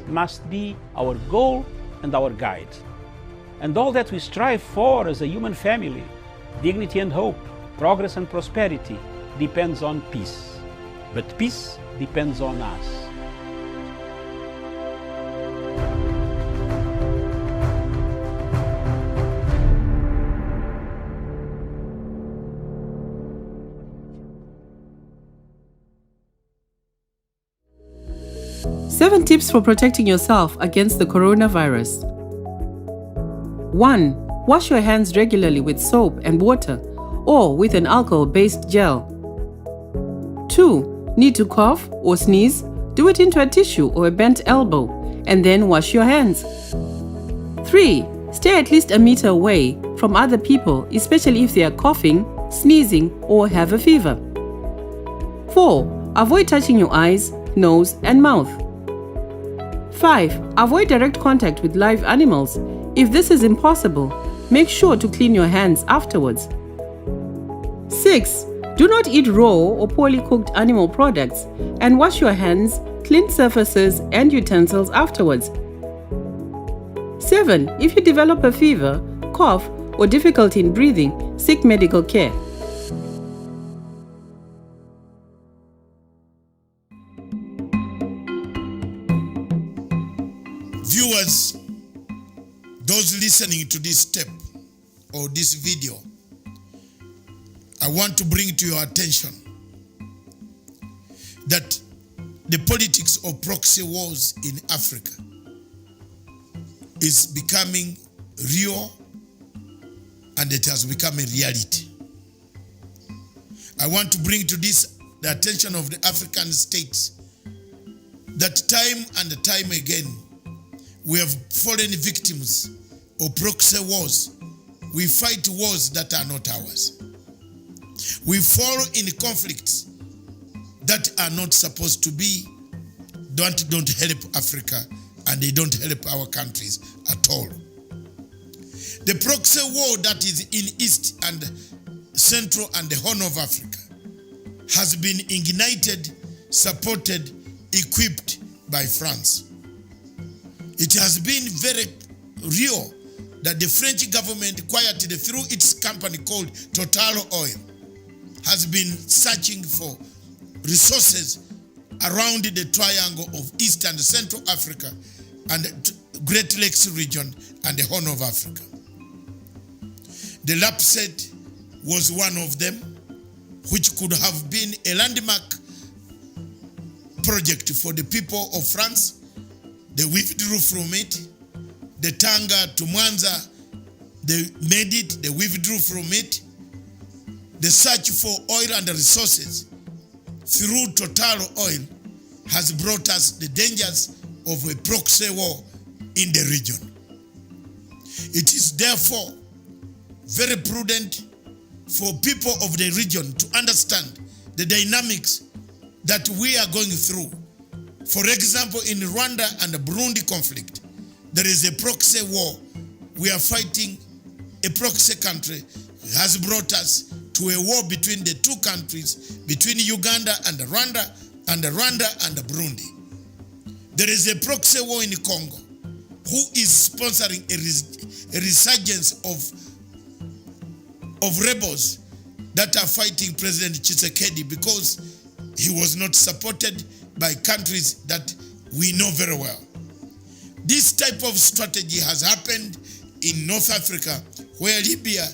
must be our goal and our guide. And all that we strive for as a human family, dignity and hope, progress and prosperity, depends on peace. But peace depends on us. Seven tips for protecting yourself against the coronavirus. 1. Wash your hands regularly with soap and water or with an alcohol-based gel. 2. Need to cough or sneeze? Do it into a tissue or a bent elbow and then wash your hands. 3. Stay at least a meter away from other people, especially if they are coughing, sneezing, or have a fever. 4. Avoid touching your eyes, nose, and mouth. 5. Avoid direct contact with live animals. If this is impossible, make sure to clean your hands afterwards. 6. Do not eat raw or poorly cooked animal products and wash your hands, clean surfaces, and utensils afterwards. 7. If you develop a fever, cough, or difficulty in breathing, seek medical care. Viewers, those listening to this tape or this video, I want to bring to your attention that the politics of proxy wars in Africa is becoming real, and it has become a reality. I want to bring to the attention of the African states that time and time again we have fallen victims of proxy wars. We fight wars that are not ours. We fall in conflicts that are not supposed to be, don't help Africa, and they don't help our countries at all. The proxy war that is in East and Central and the Horn of Africa has been ignited, supported, equipped by France. It has been very real that the French government, quietly through its company called Total Oil, has been searching for resources around the triangle of East and Central Africa and the Great Lakes region and the Horn of Africa. The LAPSET was one of them, which could have been a landmark project for the people of France. They withdrew from it. The Tanga to Mwanza, they made it, they withdrew from it. The search for oil and resources through Total Oil has brought us the dangers of a proxy war in the region. It is therefore very prudent for people of the region to understand the dynamics that we are going through. For example, in Rwanda and the Burundi conflict, there is a proxy war. We are fighting a proxy country has brought us to a war between the two countries, between Uganda and Rwanda and Burundi. There is a proxy war in Congo who is sponsoring a resurgence of rebels that are fighting President Tshisekedi because he was not supported by countries that we know very well. This type of strategy has happened in North Africa, where Libya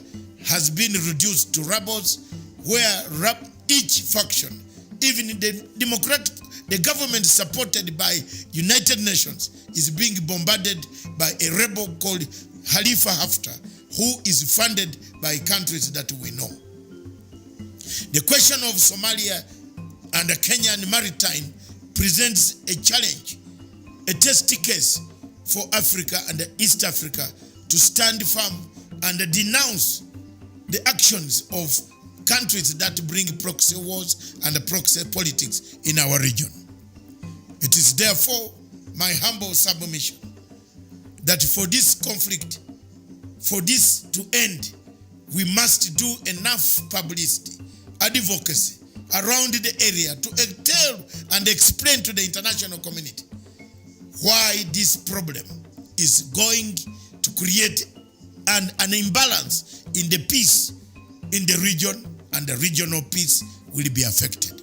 has been reduced to rebels, where each faction, even the government supported by United Nations, is being bombarded by a rebel called Khalifa Haftar, who is funded by countries that we know. The question of Somalia and the Kenyan maritime presents a challenge, a test case for Africa and East Africa to stand firm and denounce the actions of countries that bring proxy wars and proxy politics in our region. It is therefore my humble submission that for this conflict, for this to end, we must do enough publicity, advocacy around the area to tell and explain to the international community why this problem is going to create an imbalance in the peace in the region, and the regional peace will be affected.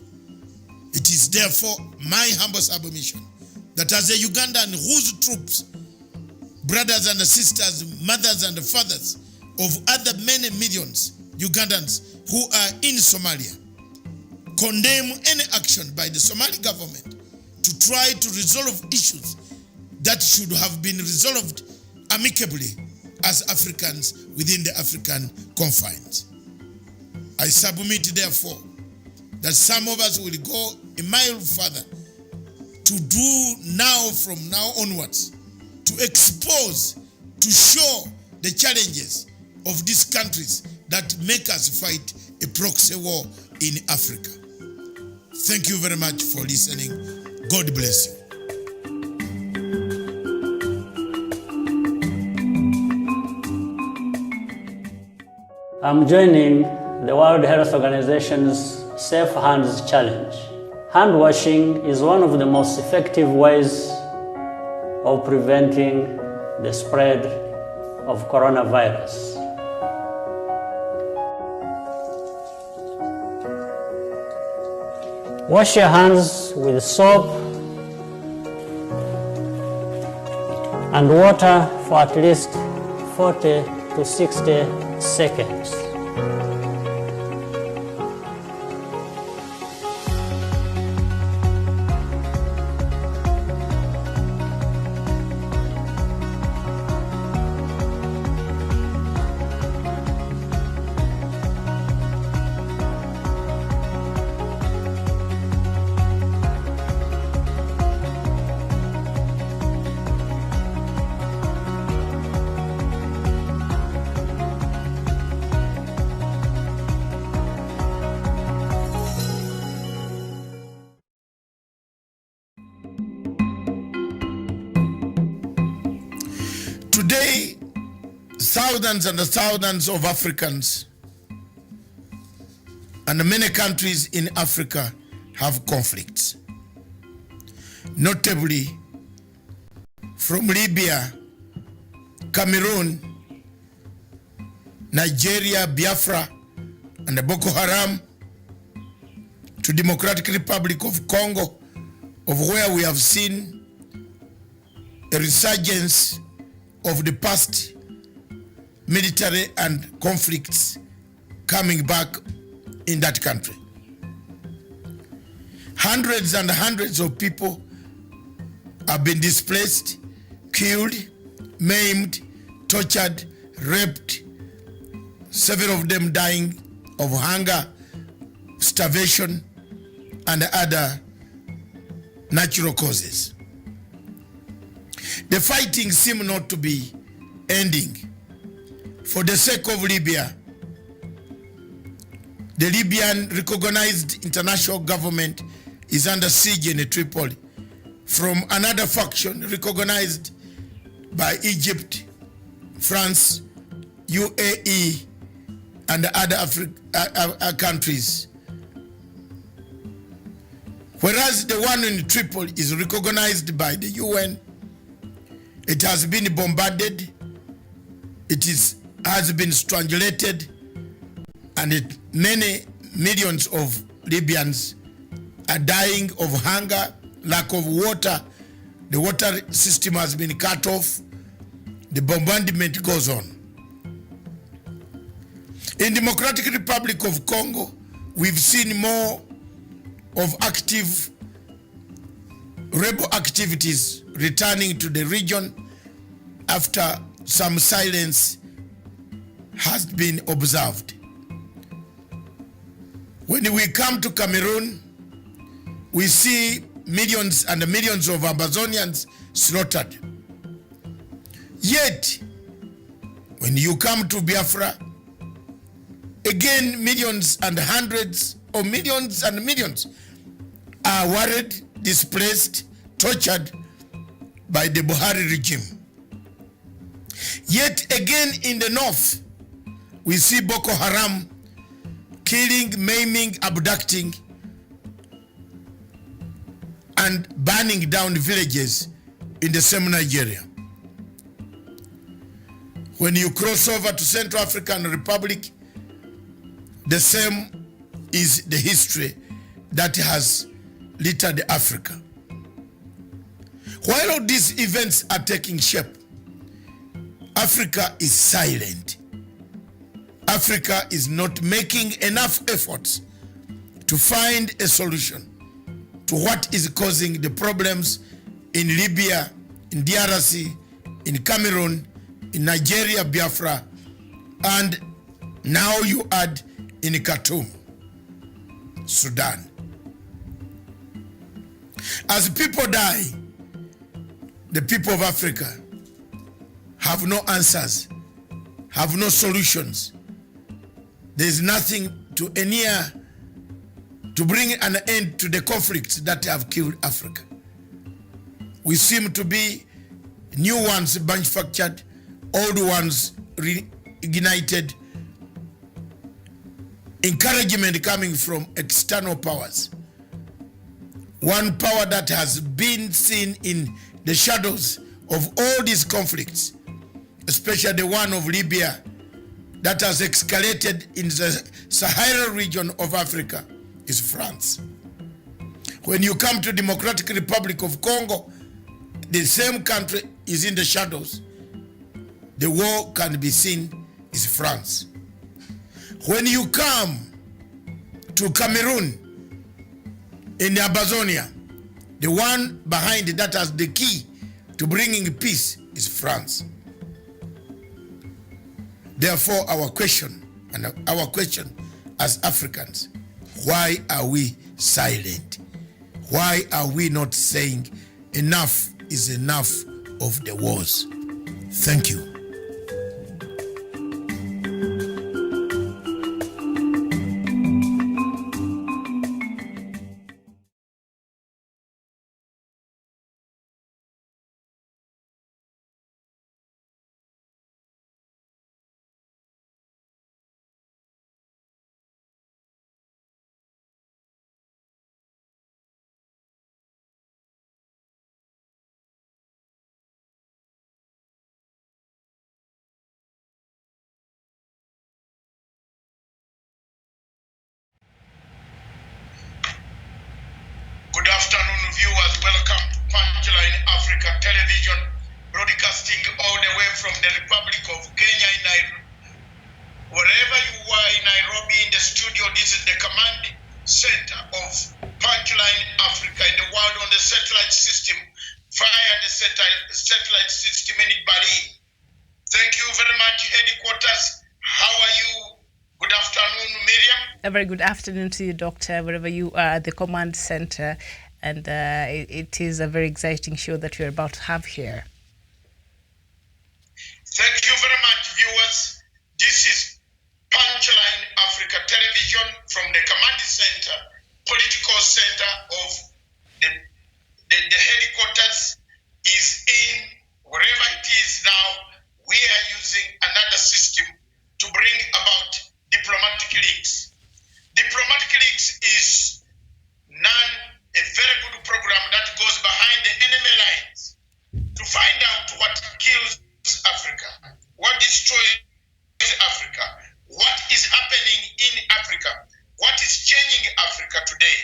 It is therefore my humble submission that as a Ugandan whose troops, brothers and sisters, mothers and fathers of other many millions Ugandans who are in Somalia, condemn any action by the Somali government to try to resolve issues that should have been resolved amicably as Africans within the African confines. I submit therefore that some of us will go a mile further to do now, from now onwards, to expose, to show the challenges of these countries that make us fight a proxy war in Africa. Thank you very much for listening. God bless you. I'm joining the World Health Organization's Safe Hands Challenge. Hand washing is one of the most effective ways of preventing the spread of coronavirus. Wash your hands with soap and water for at least 40 to 60 seconds. Today, thousands and thousands of Africans and many countries in Africa have conflicts. Notably, from Libya, Cameroon, Nigeria, Biafra, and the Boko Haram, to Democratic Republic of Congo, of where we have seen a resurgence of the past military and conflicts coming back in that country. Hundreds and hundreds of people have been displaced, killed, maimed, tortured, raped, several of them dying of hunger, starvation, and other natural causes. The fighting seems not to be ending. For the sake of Libya, the Libyan recognized international government is under siege in Tripoli from another faction recognized by Egypt, France, UAE, and other countries. Whereas the one in Tripoli is recognized by the UN, it has been bombarded, has been strangulated, and many millions of Libyans are dying of hunger, lack of water. The water system has been cut off. The bombardment goes on. In Democratic Republic of Congo, we've seen more of active rebel activities returning to the region after some silence has been observed. When we come to Cameroon, we see millions and millions of Amazonians slaughtered. Yet, when you come to Biafra, again millions and hundreds of millions and millions are worried, displaced, tortured by the Buhari regime. Yet again in the north, we see Boko Haram killing, maiming, abducting, and burning down villages in the same Nigeria. When you cross over to Central African Republic, the same is the history that has littered Africa. While all these events are taking shape, Africa is silent. Africa is not making enough efforts to find a solution to what is causing the problems in Libya, in DRC, in Cameroon, in Nigeria, Biafra, and now you add in Khartoum, Sudan. As people die, the people of Africa have no answers, have no solutions. There is nothing to bring an end to the conflicts that have killed Africa. We seem to be new ones manufactured, old ones reignited, encouragement coming from external powers. One power that has been seen in the shadows of all these conflicts, especially the one of Libya that has escalated in the Sahara region of Africa, is France. When you come to Democratic Republic of Congo, the same country is in the shadows. The war can be seen is France. When you come to Cameroon, in Amazonia, the one behind that has the key to bringing peace is France. Therefore, our question as Africans, why are we silent? Why are we not saying enough is enough of the wars? Thank you. Good afternoon, viewers. Welcome to Punchline Africa Television, broadcasting all the way from the Republic of Kenya in Nairobi. Wherever you are in Nairobi in the studio, this is the command center of Punchline Africa in the world on the satellite system, via the satellite system in Berlin. Thank you very much, headquarters. How are you? Good afternoon, Miriam. A very good afternoon to you, Doctor, wherever you are at the command center. And it is a very exciting show that we're about to have here. Thank you very much, viewers. This is Punchline Africa Television from the command center, political center of the headquarters is in wherever it is now. We are using another system to bring about diplomatic links. Diplomatic links is a very good program that goes behind the enemy lines to find out what kills Africa, what destroys Africa, what is happening in Africa, what is changing Africa today.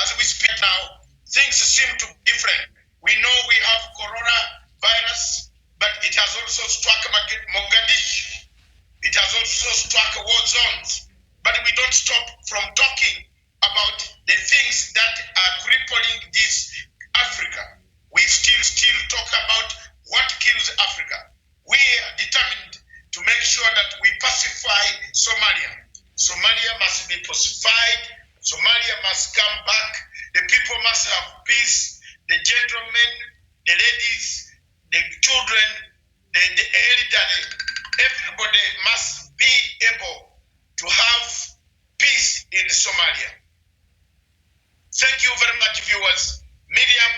As we speak now, things seem to be different. We know we have coronavirus, but it has also struck Mogadishu. It has also struck war zones. But we don't stop from talking about the things that are crippling this Africa. We still talk about what kills Africa. We are determined to make sure that we pacify Somalia. Somalia must be pacified. Somalia must come back. The people must have peace. The gentlemen, the ladies, the children, the elderly, everybody must be able to have peace in Somalia. Thank you very much, viewers. Miriam,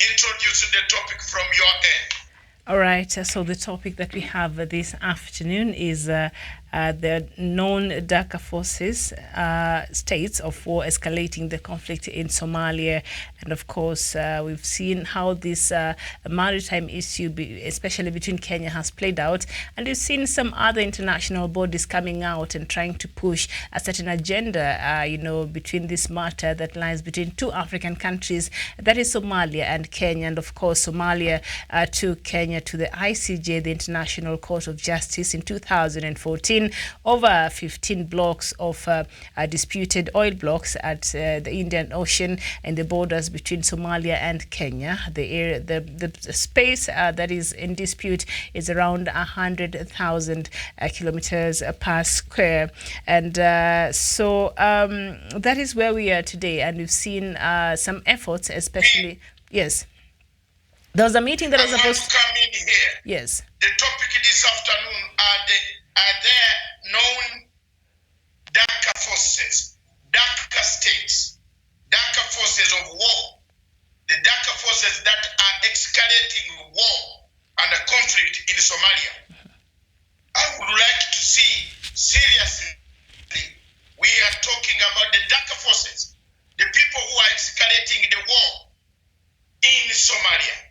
introduce the topic from your end. All right, so the topic that we have this afternoon is the known darker forces, states of war escalating the conflict in Somalia. And of course, we've seen how this maritime issue, especially between Kenya, has played out. And we've seen some other international bodies coming out and trying to push a certain agenda, between this matter that lies between two African countries, that is Somalia and Kenya. And of course, Somalia took Kenya to the ICJ, the International Court of Justice, in 2014 over 15 blocks of disputed oil blocks at the Indian Ocean and the borders between Somalia and Kenya. The area, the space that is in dispute is around 100,000 kilometers per square, and so that is where we are today. And we've seen some efforts, especially yes. There was a meeting that was supposed to come in here. Yes. The topic this afternoon are there known darker forces, darker states, darker forces of war, the darker forces that are escalating war and a conflict in Somalia. I would like to see seriously, we are talking about the darker forces, the people who are escalating the war in Somalia.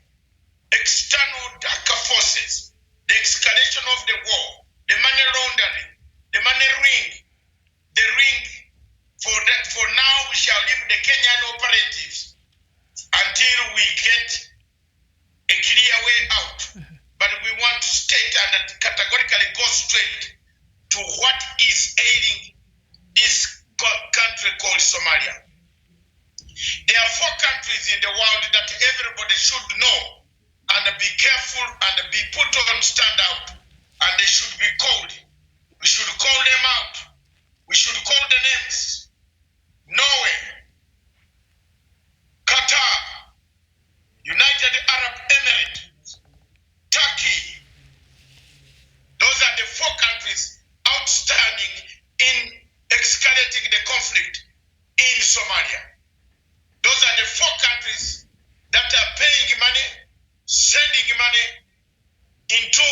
External darker forces, the escalation of the war, the money laundering, the money ring, the ring. For now, we shall leave the Kenyan operatives until we get a clear way out. But we want to state and categorically go straight to what is ailing this country called Somalia. There are 4 countries in the world that everybody should know and be careful and be put on stand out, and they should be called. We should call them out. We should call the names. Norway, Qatar, United Arab Emirates, Turkey. Those are the 4 countries outstanding in escalating the conflict in Somalia. Those are the 4 countries that are paying money, sending money into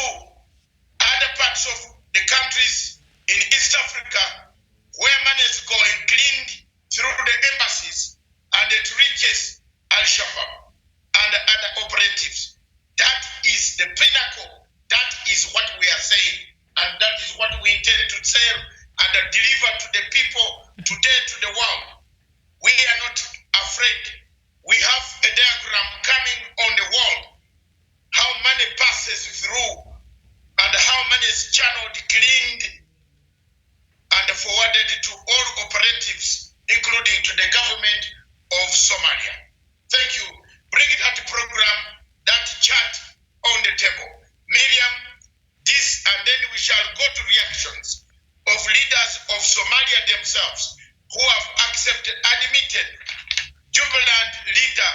other parts of the countries in East Africa where money is going cleaned through the embassies, and it reaches Al-Shabaab and other operatives. That is the pinnacle. That is what we are saying, and that is what we intend to say and deliver to the people today, to the world. We are not afraid. We have a diagram coming on the wall, how money passes through and how money is channeled, cleaned, and forwarded to all operatives, including to the government of Somalia. Thank you. Bring that program, that chart on the table. Miriam, this, and then we shall go to reactions of leaders of Somalia themselves who have admitted. Jubilant leader,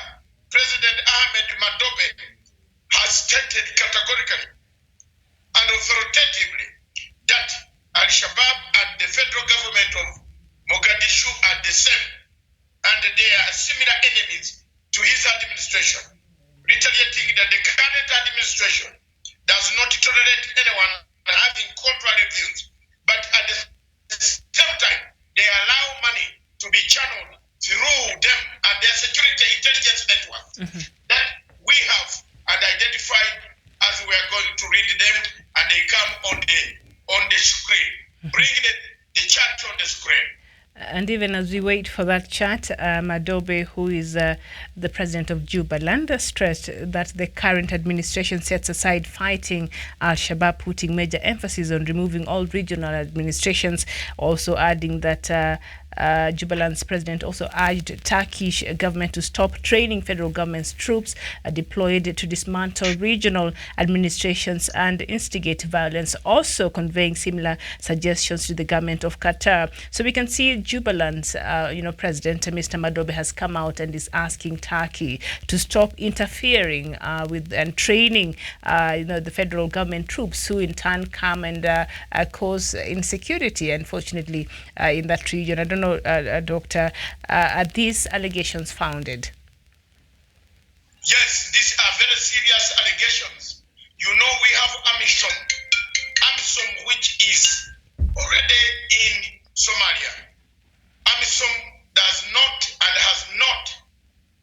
President Ahmed Madobe, has stated categorically and authoritatively that Al-Shabaab and the federal government of Mogadishu are the same, and they are similar enemies to his administration, retaliating that the current administration does not tolerate anyone having contrary views, but at the same time, they allow money to be channeled through them and their security intelligence network that we have and identified as we are going to read them, and they come on the screen. Bring the chart on the screen. And even as we wait for that chat, Madobe, who is the president of Jubaland, stressed that the current administration sets aside fighting Al-Shabaab, putting major emphasis on removing all regional administrations, also adding that Jubaland's president also urged Turkish government to stop training federal government's troops deployed to dismantle regional administrations and instigate violence, also conveying similar suggestions to the government of Qatar. So we can see Jubaland's president, Mr. Madobe, has come out and is asking Turkey to stop interfering with and training the federal government troops, who in turn come and cause insecurity, unfortunately, in that region. I don't know, Doctor, are these allegations founded? Yes, these are very serious allegations. You know we have AMISOM, which is already in Somalia. AMISOM does not and has not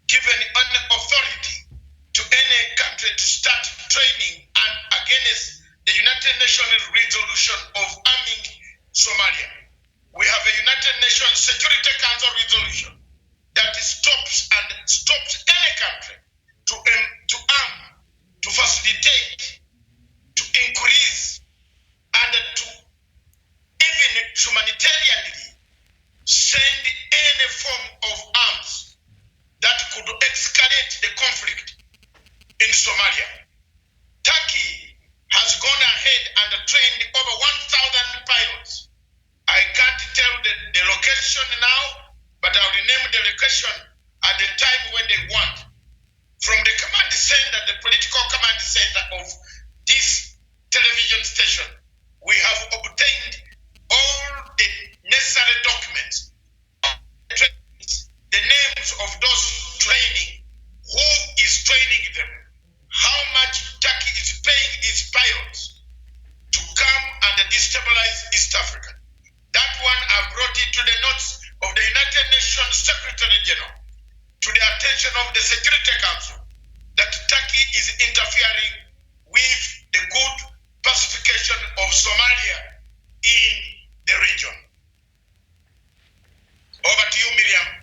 given any authority to any country to start training and against the United Nations resolution of arming Somalia. We have a United Nations Security Council resolution that stops any country to arm, to facilitate, to increase, and to even humanitarianly send any form of arms that could escalate the conflict in Somalia. Turkey has gone ahead and trained over 1,000 pilots. I can't tell the location now, but I'll rename the location at the time when they want. From the command center, the political command center of this television station, we have obtained all the necessary documents, the names of those training, who is training them, how much Turkey is paying these pilots to come and destabilize East Africa. That one, I brought it to the notes of the United Nations Secretary General, to the attention of the Security Council, that Turkey is interfering with the good pacification of Somalia in the region. Over to you, Miriam.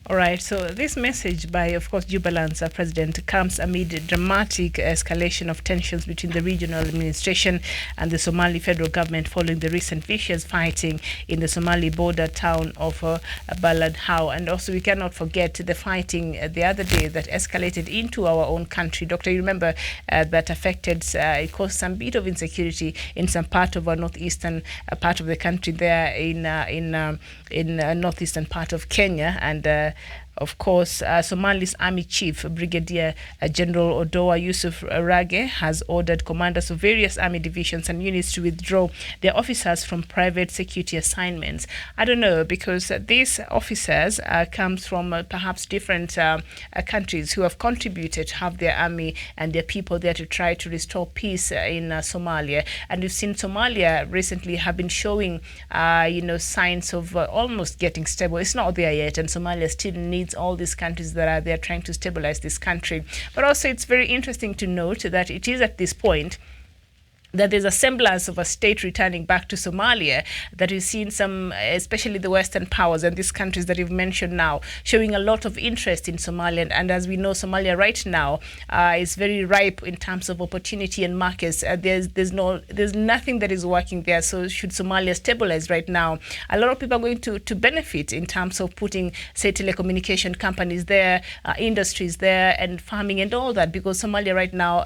All right, so this message by, of course, Jubaland's president comes amid dramatic escalation of tensions between the regional administration and the Somali federal government following the recent vicious fighting in the Somali border town of Baladhau. And also, we cannot forget the fighting the other day that escalated into our own country. Doctor, you remember that affected, it caused some bit of insecurity in some part of our northeastern part of the country there in northeastern part of Kenya. And of course, Somali's Army Chief, Brigadier General Odoa Yusuf Rage, has ordered commanders of various army divisions and units to withdraw their officers from private security assignments. I don't know, because these officers come from perhaps different countries who have contributed to have their army and their people there to try to restore peace in Somalia. And we've seen Somalia recently have been showing, signs of almost getting stable. It's not there yet, and Somalia still needs all these countries that are there trying to stabilize this country. But also, it's very interesting to note that it is at this point that there's a semblance of a state returning back to Somalia, that we've seen some, especially the Western powers and these countries that you've mentioned now, showing a lot of interest in Somalia. And as we know, Somalia right now is very ripe in terms of opportunity and markets. There's nothing that is working there. So should Somalia stabilize right now, a lot of people are going to benefit in terms of putting, say, telecommunication companies there, industries there, and farming and all that, because Somalia right now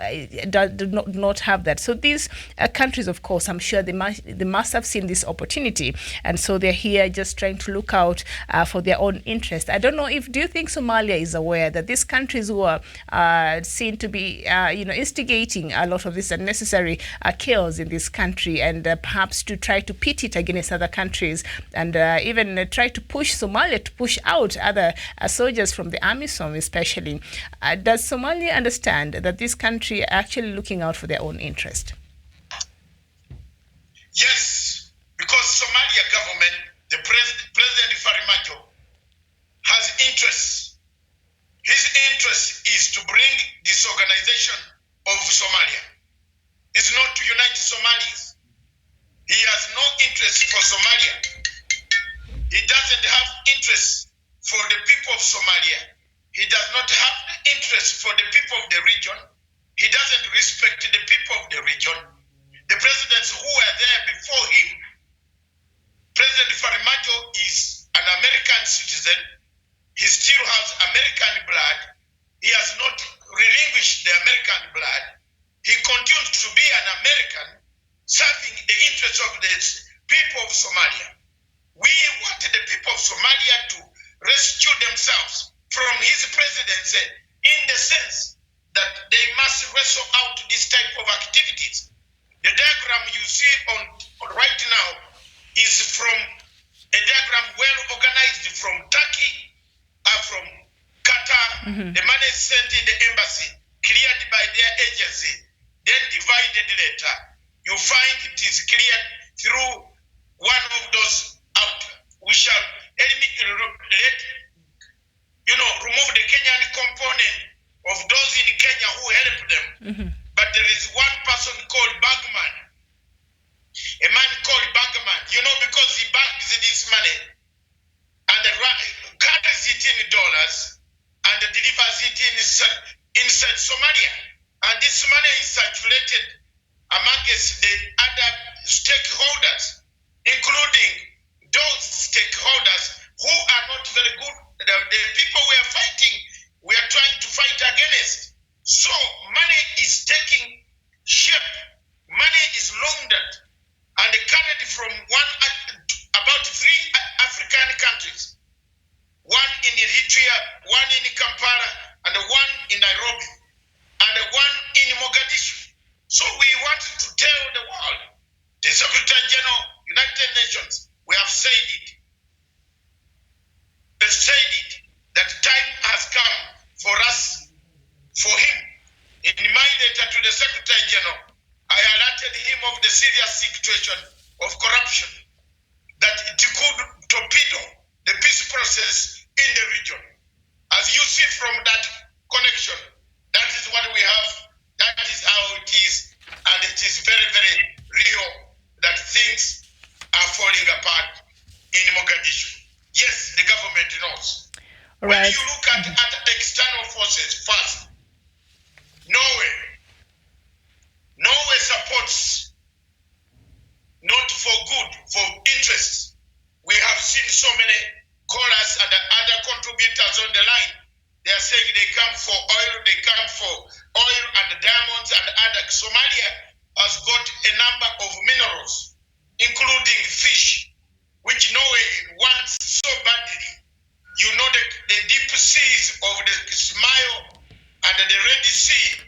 do not have that. So these countries, of course, I'm sure they must have seen this opportunity, and so they're here just trying to look out for their own interest. I don't know do you think Somalia is aware that these countries who are seen to be instigating a lot of this unnecessary chaos in this country, and perhaps to try to pit it against other countries, and even try to push Somalia to push out other soldiers from the AMISOM especially. Does Somalia understand that this country are actually looking out for their own interest? Yes, because Somalia government, the President Farimajo, has interests. His interest is to bring disorganization of Somalia. It's not to unite Somalis. He has no interest for Somalia. He doesn't have interest for the people of Somalia. He does not have interest for the people of the region. He doesn't respect the people of the region. The presidents who were there before him, President Farimajo is an American citizen. He still has American blood. He has not relinquished the American blood. He continues to be an American, serving the interests of the people of Somalia. We want the people of Somalia to rescue themselves from his presidency, in the sense that they must wrestle out this type of activities. The diagram you see on right now is from a diagram well organized from Turkey, from Qatar. The money is sent in the embassy, cleared by their agency, then divided drafted letter, you find it is cleared through one of those out. We shall remove the Kenyan component of those in Kenya who help them. But there is one person called Bagman, a man called Bagman, because he bags this money and carries it in dollars and delivers it inside Somalia. And this money is circulated amongst the other stakeholders, including those stakeholders who are not very good. The people we are fighting, we are trying to fight against. So money is taking shape. Money is laundered and carried from about 3 African countries. One in Eritrea, one in Kampala, and one in Nairobi, and one in Mogadishu. So we want to tell the world, the Secretary General, United Nations, we have said it. They said it, that time has come for us, for him. In my letter to the Secretary General, I alerted him of the serious situation of corruption, that it could torpedo the peace process in the region. As you see from that connection, that is what we have, that is how it is, and it is very, very real that things are falling apart in Mogadishu. Yes, the government knows. When you look at external forces first, Norway supports, not for good, for interests. We have seen so many callers and other contributors on the line. They are saying they come for oil and diamonds and other. Somalia has got a number of minerals, including fish, which Norway wants so badly. The deep seas of the Smile and the Red Sea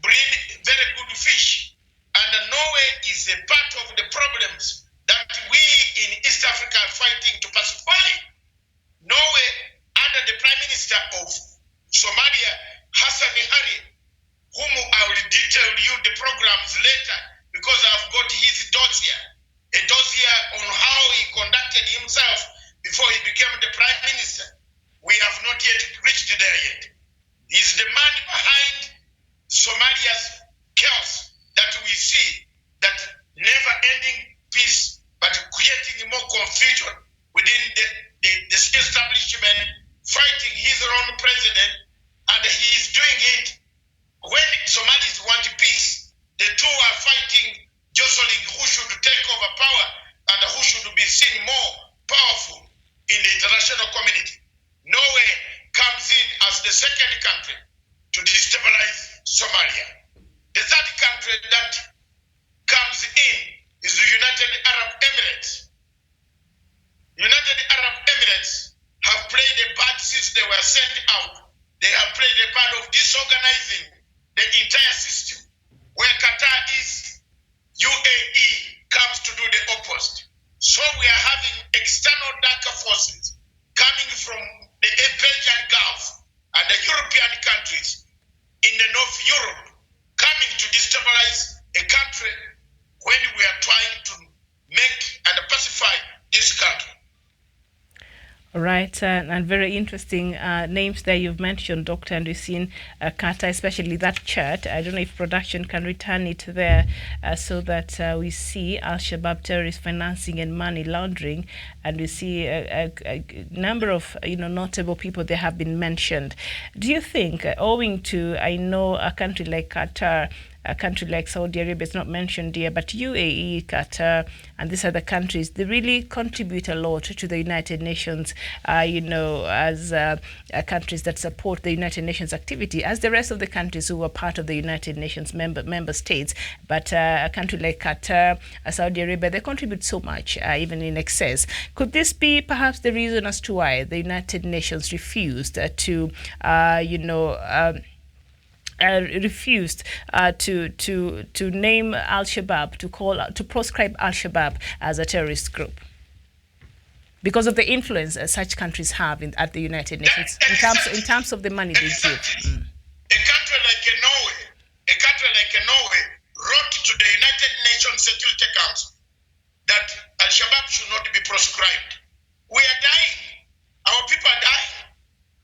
breed very good fish. And Norway is a part of the problems that we in East Africa are fighting to pacify. Norway, under the Prime Minister of Somalia, Hassan Hari, whom I will detail you the programs later because I've got his dossier on how he conducted himself before he became the Prime Minister. We have not yet reached there yet. He's the man behind Somalia's chaos that we see, that never-ending peace, but creating more confusion within the establishment, fighting his own president, and he is doing it when Somalis want peace. The two are fighting, jostling who should take over power and who should be seen more powerful in the international community. Norway comes in as the second country to destabilize Somalia. The third country that comes in is the United Arab Emirates. United Arab Emirates have played a part since they were sent out. They have played a part of disorganizing the entire system. Where Qatar is, UAE comes to do the opposite. So we are having external darker forces coming from the Persian Gulf and the European countries in the North Europe coming to destabilize a country when we are trying to make and pacify this country. All right, and very interesting names there you've mentioned, Doctor, and we've seen Qatar, especially that chart. I don't know if production can return it there so that we see Al-Shabaab terrorist financing and money laundering, and we see a number of notable people that have been mentioned. Do you think, owing to, I know a country like Qatar, a country like Saudi Arabia is not mentioned here, but UAE, Qatar, and these other countries, they really contribute a lot to the United Nations, as countries that support the United Nations activity, as the rest of the countries who are part of the United Nations member states. But a country like Qatar, Saudi Arabia, they contribute so much, even in excess. Could this be perhaps the reason as to why the United Nations refused to name Al-Shabaab, to proscribe Al-Shabaab as a terrorist group, because of the influence such countries have at the United Nations in terms of the money they give. A country like Norway wrote to Nations Security Council that Al-Shabaab should not be proscribed. We are dying. Our people are dying.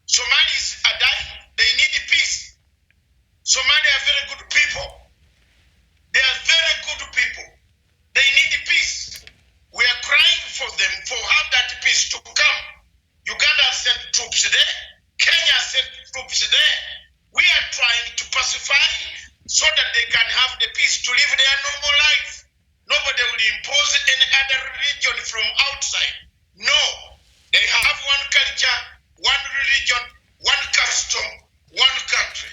Somalis are dying. They need peace. Somalia are very good people. They are very good people. They need peace. We are crying for them for have that peace to come. Uganda sent troops there. Kenya sent troops there. We are trying to pacify so that they can have the peace to live their normal life. Nobody will impose any other religion from outside. No. They have one culture, one religion, one custom, one country.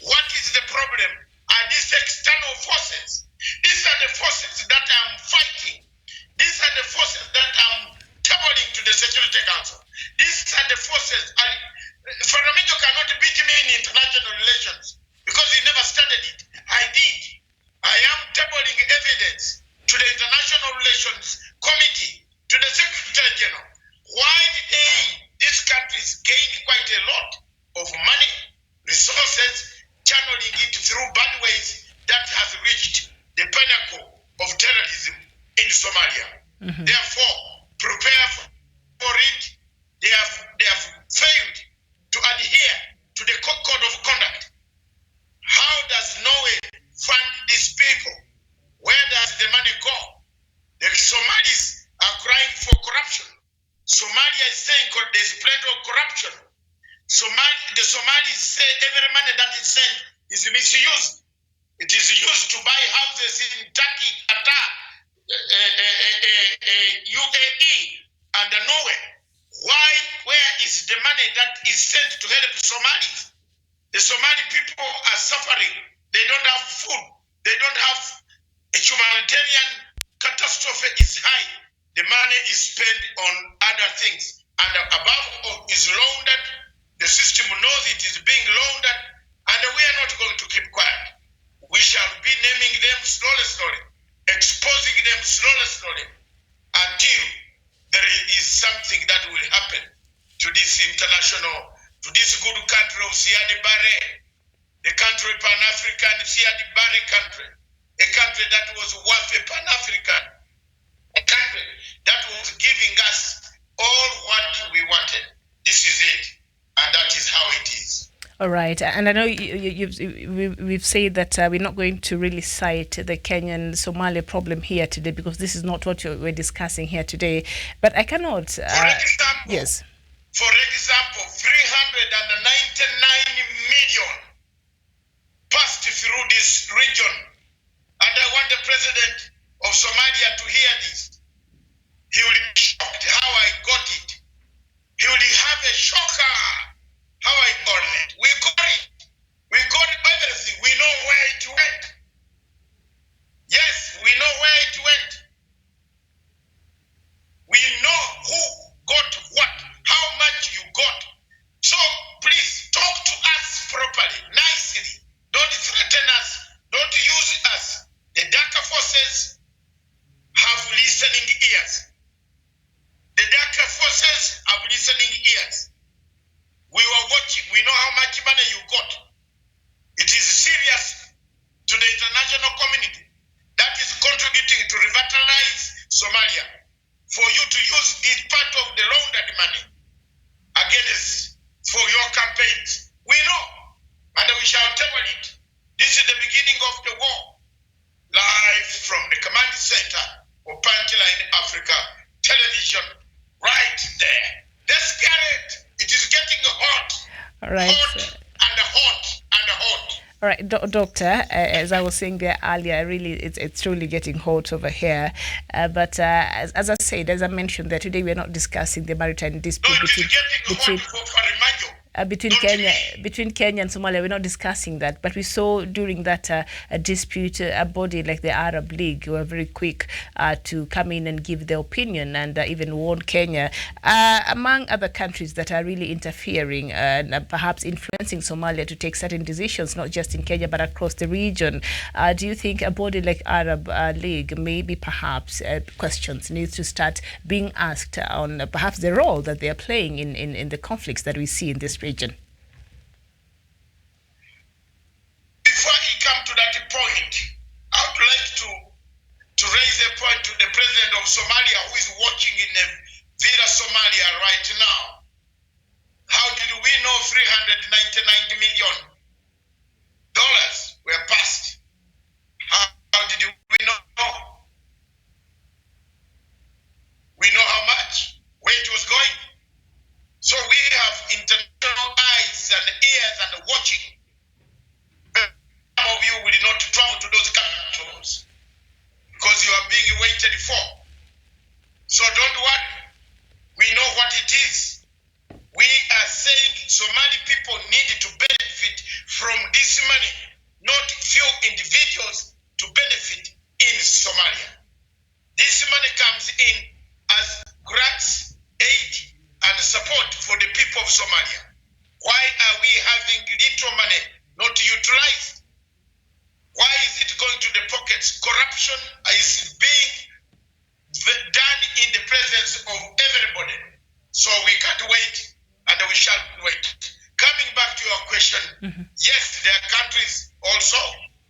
What is the problem? Are these external forces? These are the forces that I'm fighting. These are the forces that I'm tabling to the Security Council. These are the forces. Faramijo cannot beat me in international relations because he never studied it. I did. I am tabling evidence to the International Relations Committee, to the Secretary General. Why did these countries gain quite a lot of money, resources, channeling it through bad ways that has reached the pinnacle of terrorism in Somalia? Therefore, prepare for it. They have failed to adhere to the code of conduct. How does Norway fund these people? Where does the money go? The Somalis are crying for corruption. Somalia is saying there's plenty of corruption. The Somalis say every money that is sent is misused. It is used to buy houses in Turkey, Qatar, UAE, and Norway. Why? Where is the money that is sent to help Somalis? The Somali people are suffering. They don't have food. They don't have a humanitarian catastrophe is high. The money is spent on other things. And above all, is laundered. The system knows it is being laundered. And we are not going to keep quiet. We shall be naming them slowly, exposing them slowly, until there is something that will happen to this good country of Siad Barre, the country Pan-African Siad Barre country, a country that was worth a Pan-African, a country that was giving us all what we wanted. This is it, and that is how it is. All right, and I know we've said that we're not going to really cite the Kenyan-Somalia problem here today because this is not what we're discussing here today. But I cannot. For example, yes. For example, 399 million passed through this region, and I want the president of Somalia to hear this. He will be shocked how I got it. He will have a shocker. How I got it. We got it. We got everything. We know where it went. Yes, we know where it went. We know who got what, how much you got. So please talk to us properly, nicely. Don't threaten us. Don't use us. The darker forces have listening ears. The darker forces have listening ears. We were watching. We know how much money you got. It is serious to the international community that is contributing to revitalize Somalia. For you to use this part of the laundered money against for your campaigns. We know, and we shall table it. This is the beginning of the war. Live from the command center of Punchline Africa television, right there. Let's get it. It is getting hot. All right. Hot and hot and hot. All right, Doctor, as I was saying there earlier, really, it's truly getting hot over here. But as I said, as I mentioned, that today we are not discussing the maritime dispute between Kenya and Somalia. We're not discussing that, but we saw during that dispute a body like the Arab League who were very quick to come in and give their opinion and even warn Kenya, among other countries that are really interfering and perhaps influencing Somalia to take certain decisions, not just in Kenya but across the region. Do you think a body like Arab League, maybe perhaps questions needs to start being asked on perhaps the role that they are playing in the conflicts that we see in this region? Before he come to that point, I would like to who is watching in Villa Somalia right now, how did we know $399 million were passed? How did we know? We know how much, where it was going. So we have international eyes and ears and watching. Some of you will not travel to those capitals because you are being waited for. So don't worry. We know what it is. We are saying Somali people need to benefit from this money, not few individuals to benefit in Somalia. This money comes in as grants, aid, and support for the people of Somalia. Why are we having little money not utilized? Why is it going to the pockets? Corruption is being done in the presence of everybody. So we can't wait, and we shall wait. Coming back to your question, yes, there are countries also.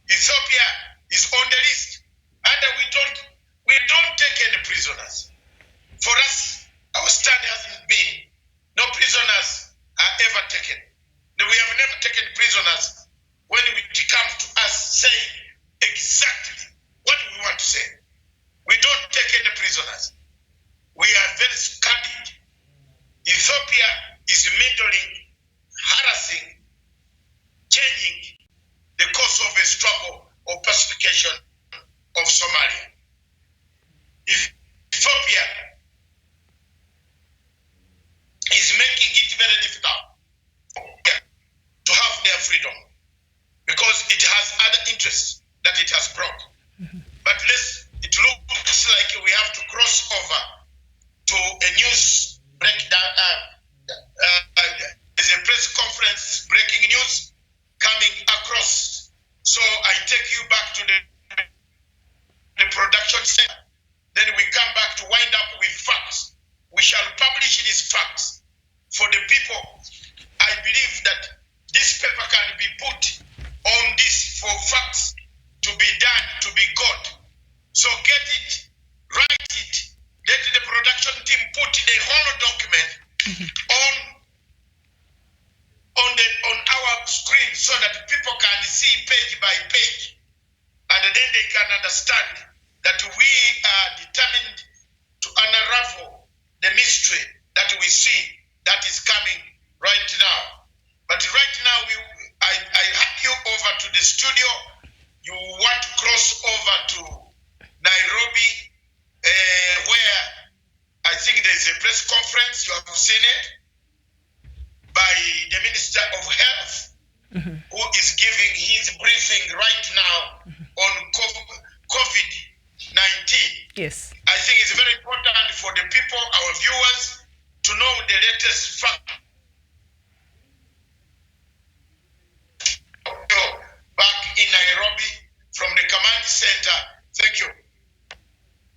Ethiopia is on the list, and we don't take any prisoners. For us, our stand hasn't been no prisoners are ever taken. We have never taken prisoners when it comes to us saying exactly what we want to say. We don't take any prisoners. We are very candid. Ethiopia is meddling, harassing, changing the course of a struggle or pacification of Somalia. Ethiopia is making it very difficult to have their freedom because it has other interests that it has brought. But it looks like we have to cross over to a news breakdown. There's a press conference, breaking news coming across. So I take you back to the production center. Then we come back to wind up with facts. We shall publish these facts for the people. I believe that this paper can be put on this for facts to be done, to be got. So get it, write it, let the production team put the whole document on our screen so that people can see page by page, and then they can understand that we are determined to unravel the mystery that we see that is coming right now. But right now, I hand you over to the studio. You want to cross over to Nairobi, where I think there's a press conference. You have seen it by the Minister of Health, who is giving his briefing right now on COVID-19. Yes. I think it's very important for the people, our viewers, to know the latest fact. Back in Nairobi from the command center. Thank you.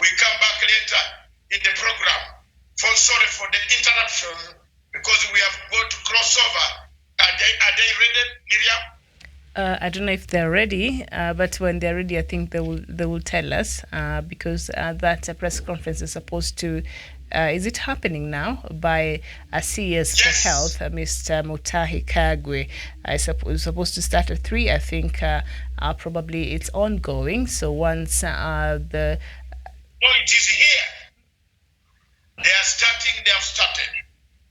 We come back later in the program. Sorry for the interruption because we have got to cross over. Are they ready, Miriam? I don't know if they're ready, but when they're ready, I think they will tell us because that press conference is supposed to. Is it happening now by CS for Health, Mr. Mutahi Kagwe? It's supposed to start at 3. I think probably it's ongoing. So once No, it is here. They are starting. They have started.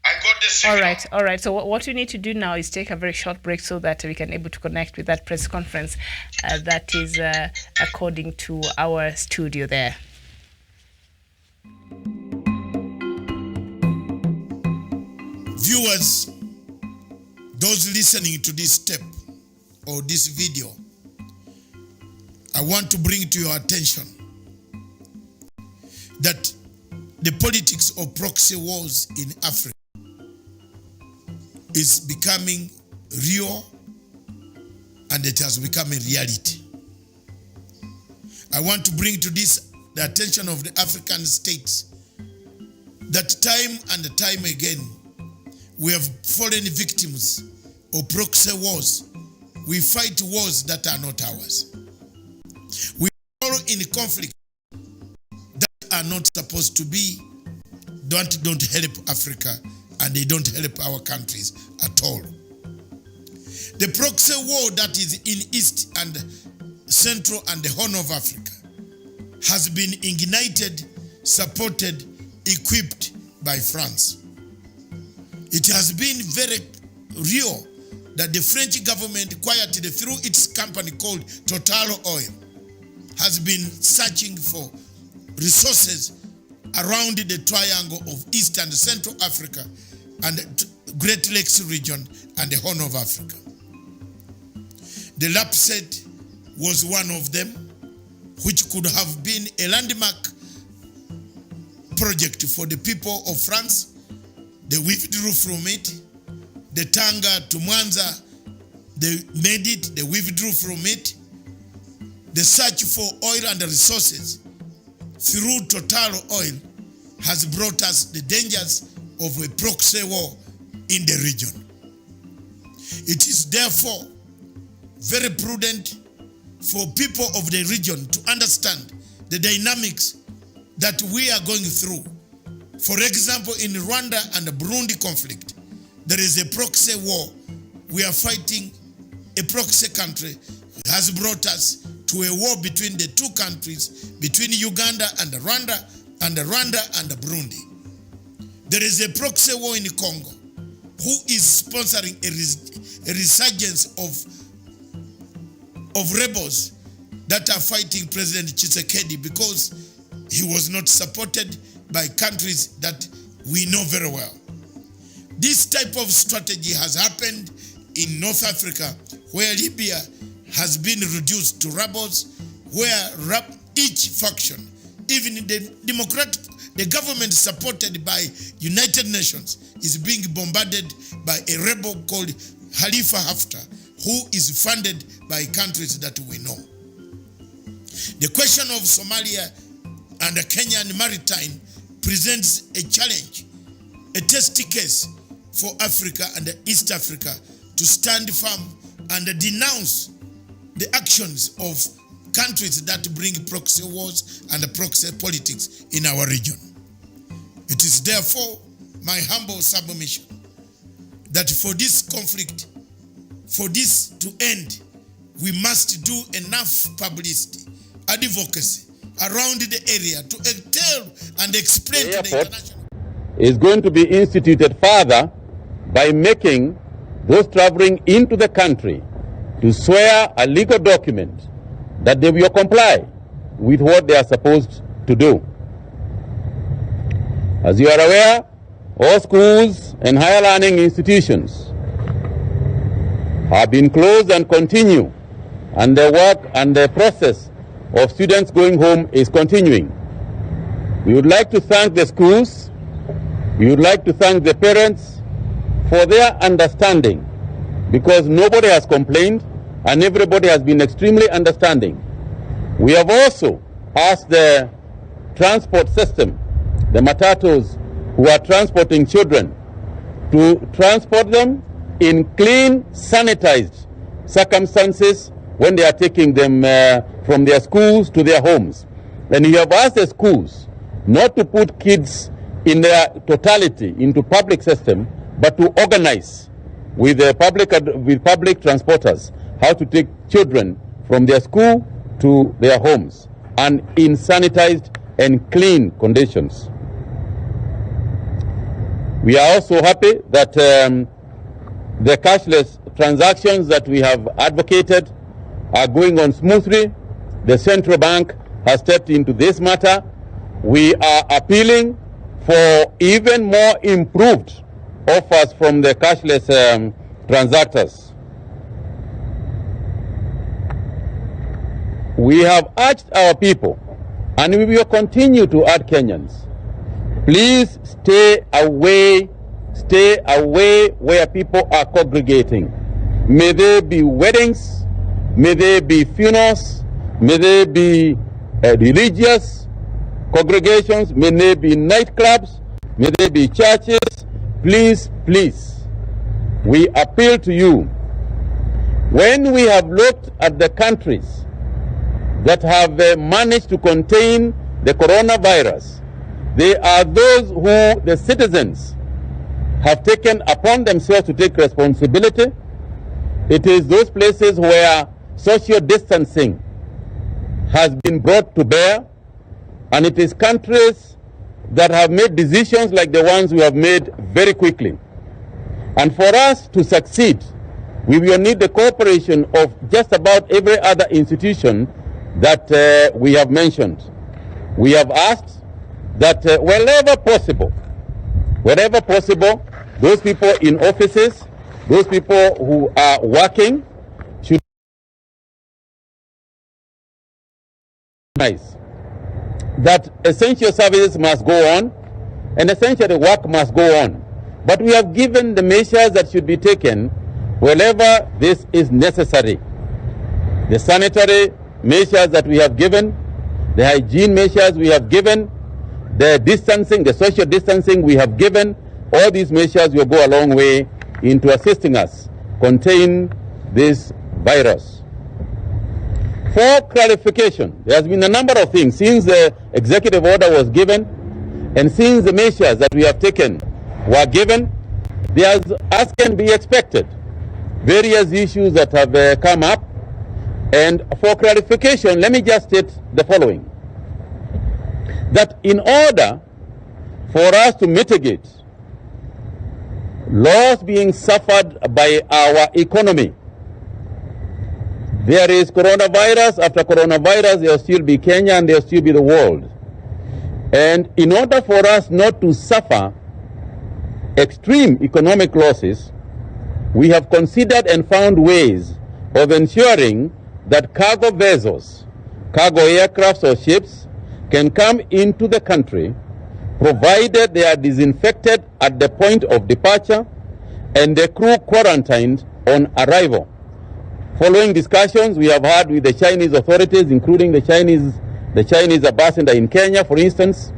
I got the signal. All right. So what we need to do now is take a very short break so that we can able to connect with that press conference that is according to our studio there. Viewers, those listening to this tape or this video, I want to bring to your attention that the politics of proxy wars in Africa is becoming real, and it has become a reality. I want to bring to the attention of the African states that time and time again we have fallen victims of proxy wars. We fight wars that are not ours. We are in conflict that are not supposed to be don't help Africa, and they don't help our countries at all. The proxy war that is in East and Central and the Horn of Africa has been ignited, supported, equipped by France. It has been very real that the French government, quietly through its company called Total Oil, has been searching for resources around the triangle of East and Central Africa and Great Lakes region and the Horn of Africa. The LAPSET was one of them, which could have been a landmark project for the people of France. They withdrew from it. The Tanga to Mwanza, they made it, they withdrew from it. The search for oil and resources through Total Oil has brought us the dangers of a proxy war in the region. It is therefore very prudent for people of the region to understand the dynamics that we are going through. For example, in Rwanda and the Burundi conflict, there is a proxy war. We are fighting a proxy country. It has brought us to a war between the two countries, between Uganda and Rwanda and Burundi. There is a proxy war in Congo who is sponsoring a resurgence of rebels that are fighting President Tshisekedi because he was not supported by countries that we know very well. This type of strategy has happened in North Africa, where Libya has been reduced to rebels, where each faction, even the government supported by United Nations, is being bombarded by a rebel called Khalifa Haftar, who is funded by countries that we know. The question of Somalia and the Kenyan maritime presents a challenge, a test case for Africa and East Africa to stand firm and denounce the actions of countries that bring proxy wars and proxy politics in our region. It is therefore my humble submission that for this conflict, for this to end, we must do enough publicity, advocacy around the area to tell and explain to the international. Is going to be instituted further by making those traveling into the country to swear a legal document that they will comply with what they are supposed to do. As you are aware, all schools and higher learning institutions have been closed and continue, and the work and the process of students going home is continuing. We would like to thank the schools, we would like to thank the parents for their understanding, because nobody has complained and everybody has been extremely understanding. We have also asked the transport system, the matatus who are transporting children, to transport them in clean, sanitized circumstances when they are taking them from their schools to their homes. And we have asked the schools not to put kids in their totality into public system, but to organize with the public transporters how to take children from their school to their homes and in sanitized and clean conditions. We are also happy that the cashless transactions that we have advocated are going on smoothly. The central bank has stepped into this matter. We are appealing for even more improved offers from the cashless transactors. We have urged our people, and we will continue to urge Kenyans, please stay away where people are congregating. May there be weddings, may there be funerals, may there be religious congregations, may there be nightclubs, may there be churches. Please, please, we appeal to you. When we have looked at the countries that have managed to contain the coronavirus, they are those who the citizens have taken upon themselves to take responsibility. It is those places where social distancing has been brought to bear, and it is countries that have made decisions like the ones we have made very quickly. And for us to succeed, we will need the cooperation of just about every other institution that we have mentioned. We have asked that wherever possible, those people in offices, those people who are working should recognize that essential services must go on and essentially work must go on. But we have given the measures that should be taken wherever this is necessary. The sanitary measures that we have given, the hygiene measures we have given, the distancing, the social distancing we have given, all these measures will go a long way into assisting us contain this virus. For clarification, there has been a number of things since the executive order was given and since the measures that we have taken were given. There has, as can be expected, various issues that have come up. And for clarification, let me just state the following. That in order for us to mitigate loss being suffered by our economy, there is coronavirus. After coronavirus, there will still be Kenya and there will still be the world. And in order for us not to suffer extreme economic losses, we have considered and found ways of ensuring that cargo vessels, cargo aircrafts or ships can come into the country provided they are disinfected at the point of departure and the crew quarantined on arrival. Following discussions we have had with the Chinese authorities, including the Chinese ambassador in Kenya, for instance,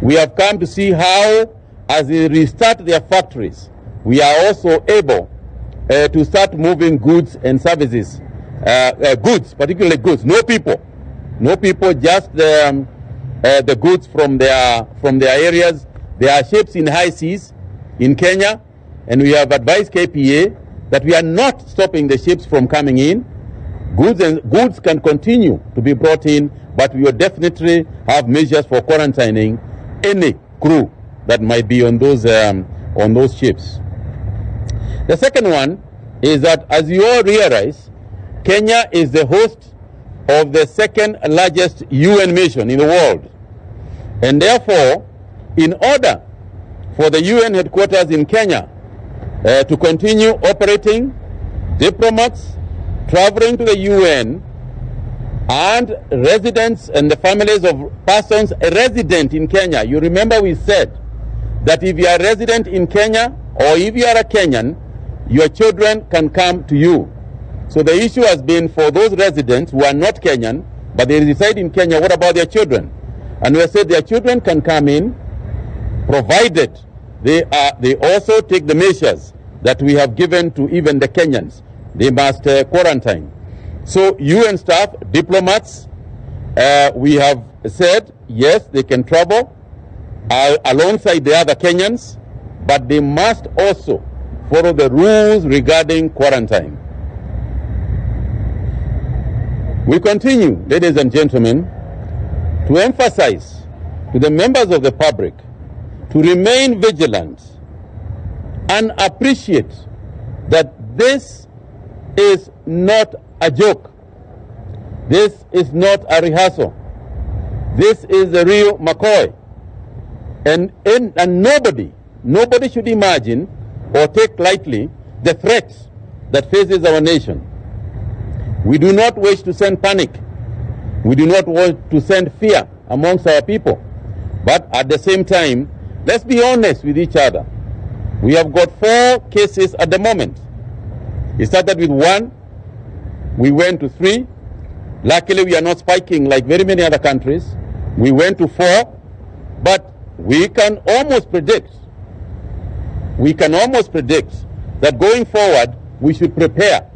we have come to see how, as they restart their factories, we are also able to start moving goods and services, goods, particularly goods, no people, just the goods from their areas. There are ships in high seas in Kenya, and we have advised KPA that we are not stopping the ships from coming in. Goods can continue to be brought in, but we will definitely have measures for quarantining any crew that might be on those ships. The second one is that, as you all realize, Kenya is the host of the second largest UN mission in the world. And therefore, in order for the UN headquarters in Kenya to continue operating, diplomats traveling to the UN and residents and the families of persons resident in Kenya. You remember we said that if you are a resident in Kenya or if you are a Kenyan, your children can come to you. So the issue has been for those residents who are not Kenyan, but they reside in Kenya, what about their children? And we have said their children can come in, provided they also take the measures that we have given to even the Kenyans. They must quarantine. So UN staff, diplomats, we have said, yes, they can travel alongside the other Kenyans, but they must also follow the rules regarding quarantine. We continue, ladies and gentlemen, to emphasize to the members of the public to remain vigilant and appreciate that this is not a joke. This is not a rehearsal. This is the real McCoy. And nobody should imagine or take lightly the threat that faces our nation. We do not wish to send panic. We do not want to send fear amongst our people. But at the same time, let's be honest with each other. We have got 4 cases at the moment. It started with 1. We went to 3. Luckily, we are not spiking like very many other countries. We went to 4. But we can almost predict that going forward, we should prepare.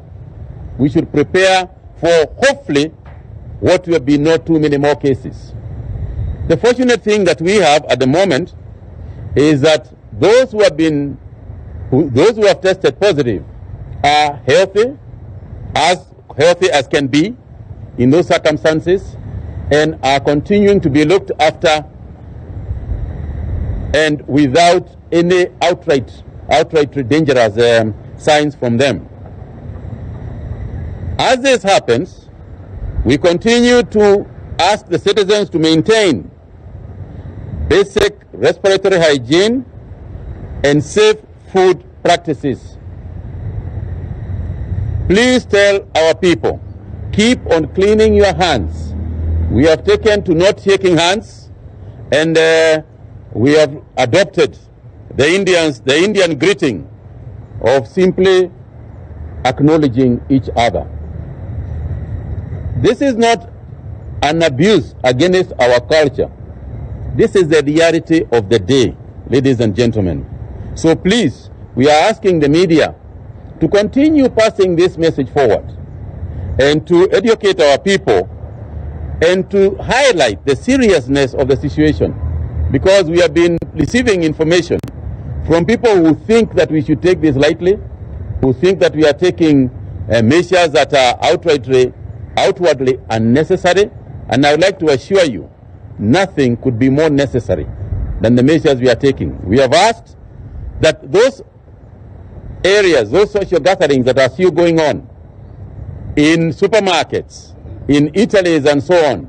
We should prepare for hopefully what will be not too many more cases. The fortunate thing that we have at the moment is that those who have tested positive are healthy as can be in those circumstances, and are continuing to be looked after, and without any outright dangerous signs from them. As this happens, we continue to ask the citizens to maintain basic respiratory hygiene and safe food practices. Please tell our people, keep on cleaning your hands. We have taken to not shaking hands, and we have adopted the Indian greeting of simply acknowledging each other. This is not an abuse against our culture. This is the reality of the day, ladies and gentlemen. So please, we are asking the media to continue passing this message forward and to educate our people and to highlight the seriousness of the situation, because we have been receiving information from people who think that we should take this lightly, who think that we are taking measures that are outwardly unnecessary. And I would like to assure you, nothing could be more necessary than the measures we are taking. We have asked that those areas, those social gatherings that are still going on in supermarkets, in Italy's and so on,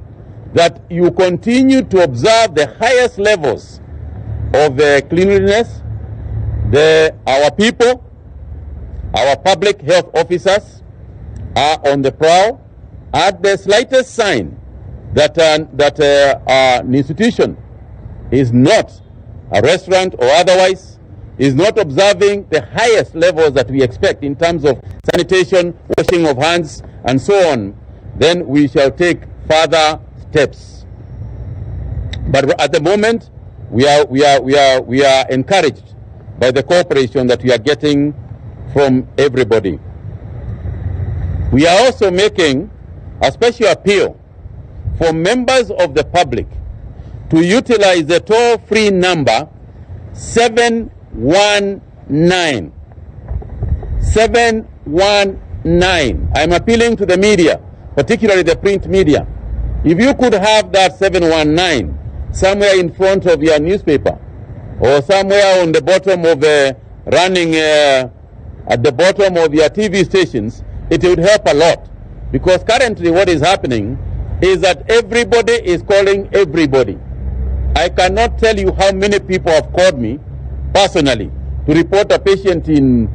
that you continue to observe the highest levels of cleanliness. Our people, our public health officers are on the prowl. At the slightest sign that an institution is not a restaurant or otherwise, is not observing the highest levels that we expect in terms of sanitation, washing of hands, and so on, then we shall take further steps. But at the moment, we are encouraged by the cooperation that we are getting from everybody. We are also making a special appeal for members of the public to utilize the toll-free number 719. 719. I'm appealing to the media, particularly the print media. If you could have that 719 somewhere in front of your newspaper, or somewhere on the bottom of running at the bottom of your TV stations, it would help a lot. Because currently what is happening is that everybody is calling everybody. I cannot tell you how many people have called me personally to report a patient in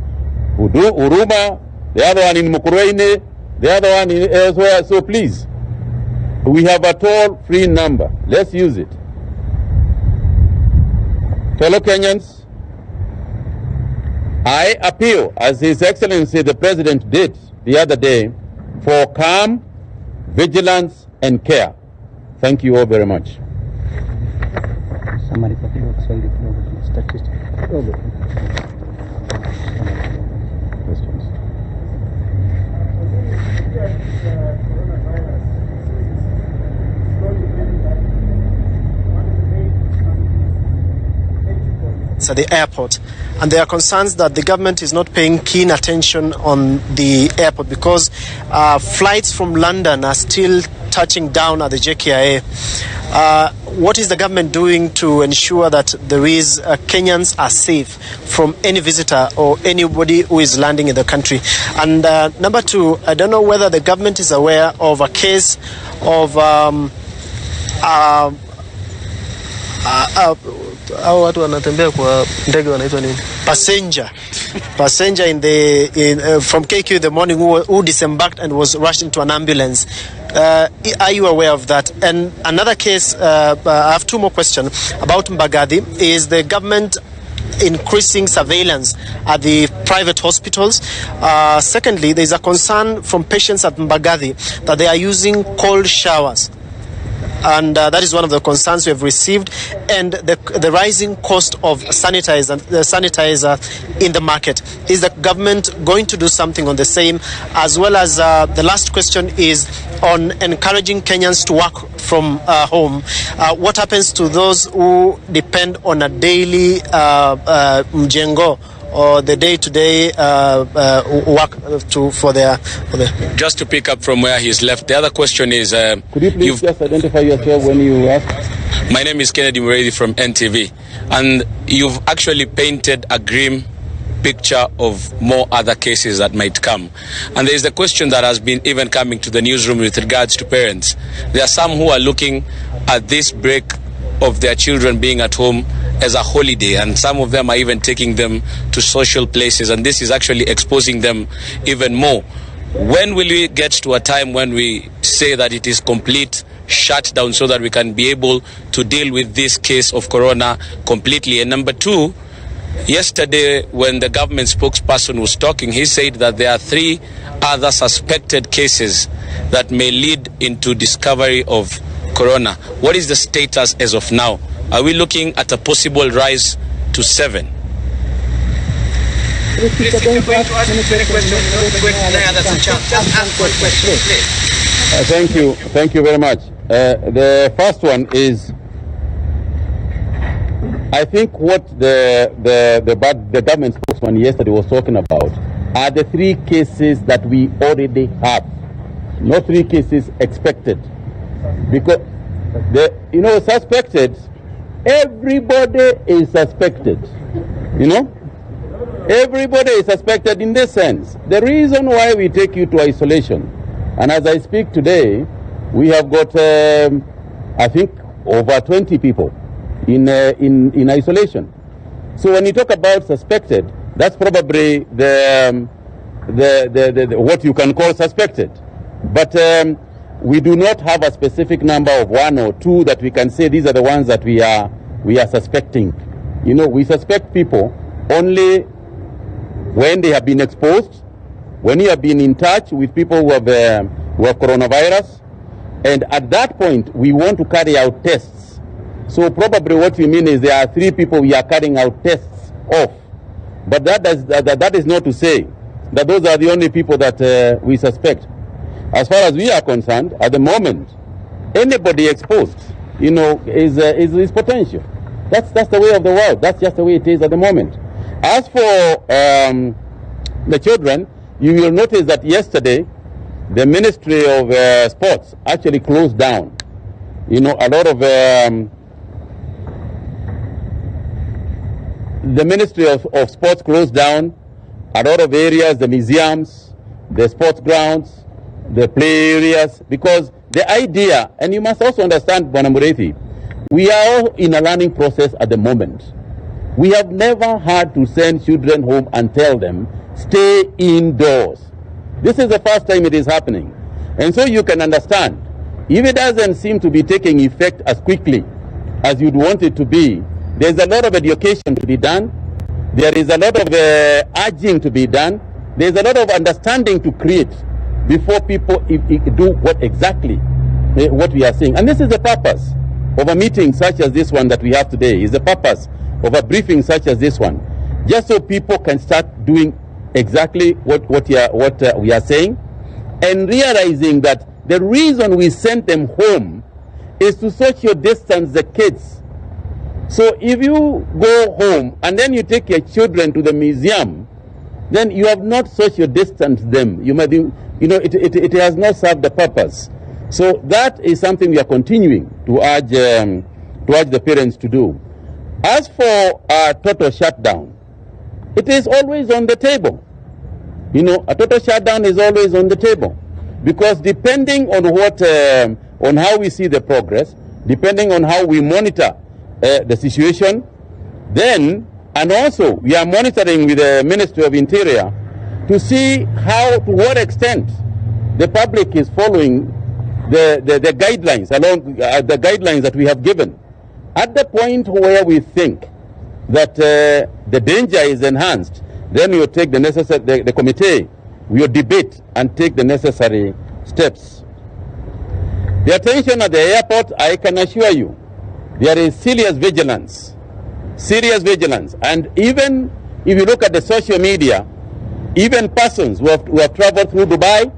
Huruma, the other one in Mukurweini, the other one in elsewhere. So please, we have a toll-free number. Let's use it. Fellow Kenyans, I appeal, as His Excellency the President did the other day, for calm, vigilance, and care. Thank you all very much. At the airport, and there are concerns that the government is not paying keen attention on the airport because flights from London are still touching down at the JKIA. What is the government doing to ensure that there is Kenyans are safe from any visitor or anybody who is landing in the country? And number two, I don't know whether the government is aware of a case of au watu wanatembea kwa ndege wanaitwa nini? Passenger from KQ in the morning who disembarked and was rushed into an ambulance. Are you aware of that? And another case, I have two more questions about Mbagathi. Is the government increasing surveillance at the private hospitals? Secondly, there is a concern from patients at Mbagathi that they are using cold showers and that is one of the concerns we have received, and the rising cost of sanitizer in the market. Is the government going to do something on the same? As well as the last question is on encouraging Kenyans to work from home. What happens to those who depend on a daily mjengo or the day-to-day work for their... Just to pick up from where he's left, the other question is... Could you please just identify yourself when you ask? My name is Kennedy Muredi from NTV, and you've actually painted a grim picture of more other cases that might come. And there is the question that has been even coming to the newsroom with regards to parents. There are some who are looking at this break of their children being at home as a holiday, and some of them are even taking them to social places, and this is actually exposing them even more. When will we get to a time when we say that it is complete shutdown so that we can be able to deal with this case of corona completely? And number two, yesterday when the government spokesperson was talking, he said that there are 3 other suspected cases that may lead into discovery of corona. What is the status as of now? Are we looking at a possible rise to 7? Please, if you're going to ask any question, not quick, that's a chance. Just ask one question, please. Thank you very much. The first one is, I think what the government spokesman yesterday was talking about are the 3 cases that we already have, not 3 cases expected. Because suspected, everybody is suspected. Everybody is suspected in this sense. The reason why we take you to isolation, and as I speak today, we have got, I think, over 20 people in isolation. So when you talk about suspected, that's probably the what you can call suspected. But we do not have a specific number of 1 or 2 that we can say these are the ones that we are suspecting. We suspect people only when they have been exposed, when you have been in touch with people who have coronavirus, and at that point we want to carry out tests. So probably what you mean is there are 3 people we are carrying out tests of, but that is not to say that those are the only people that we suspect. As far as we are concerned, at the moment, anybody exposed, is potential. That's the way of the world. That's just the way it is at the moment. As for the children, you will notice that yesterday, the Ministry of Sports actually closed down. A lot of the Ministry of Sports closed down a lot of areas, the museums, the sports grounds, the play areas, because the idea, and you must also understand, Bwana Mureithi, we are all in a learning process at the moment. We have never had to send children home and tell them, stay indoors. This is the first time it is happening. And so you can understand, if it doesn't seem to be taking effect as quickly as you'd want it to be, there's a lot of education to be done. There is a lot of urging to be done. There's a lot of understanding to create before people do what we are saying. And this is the purpose of a meeting such as this one that we have today, is the purpose of a briefing such as this one, just so people can start doing exactly what we are saying, and realizing that the reason we sent them home is to social distance the kids. So if you go home and then you take your children to the museum, then you have not social distanced them. You might be, it has not served the purpose. So that is something we are continuing to urge the parents to do. As for a total shutdown, it is always on the table. A total shutdown is always on the table, because depending on on how we see the progress, depending on how we monitor the situation, then, and also we are monitoring with the Ministry of Interior to see to what extent the public is following the guidelines, along the guidelines that we have given. At the point where we think that the danger is enhanced, then we will take the necessary, the committee will debate and take the necessary steps. The attention at the airport, I can assure you, there is serious vigilance. And even if you look at the social media, even persons who have traveled through Dubai,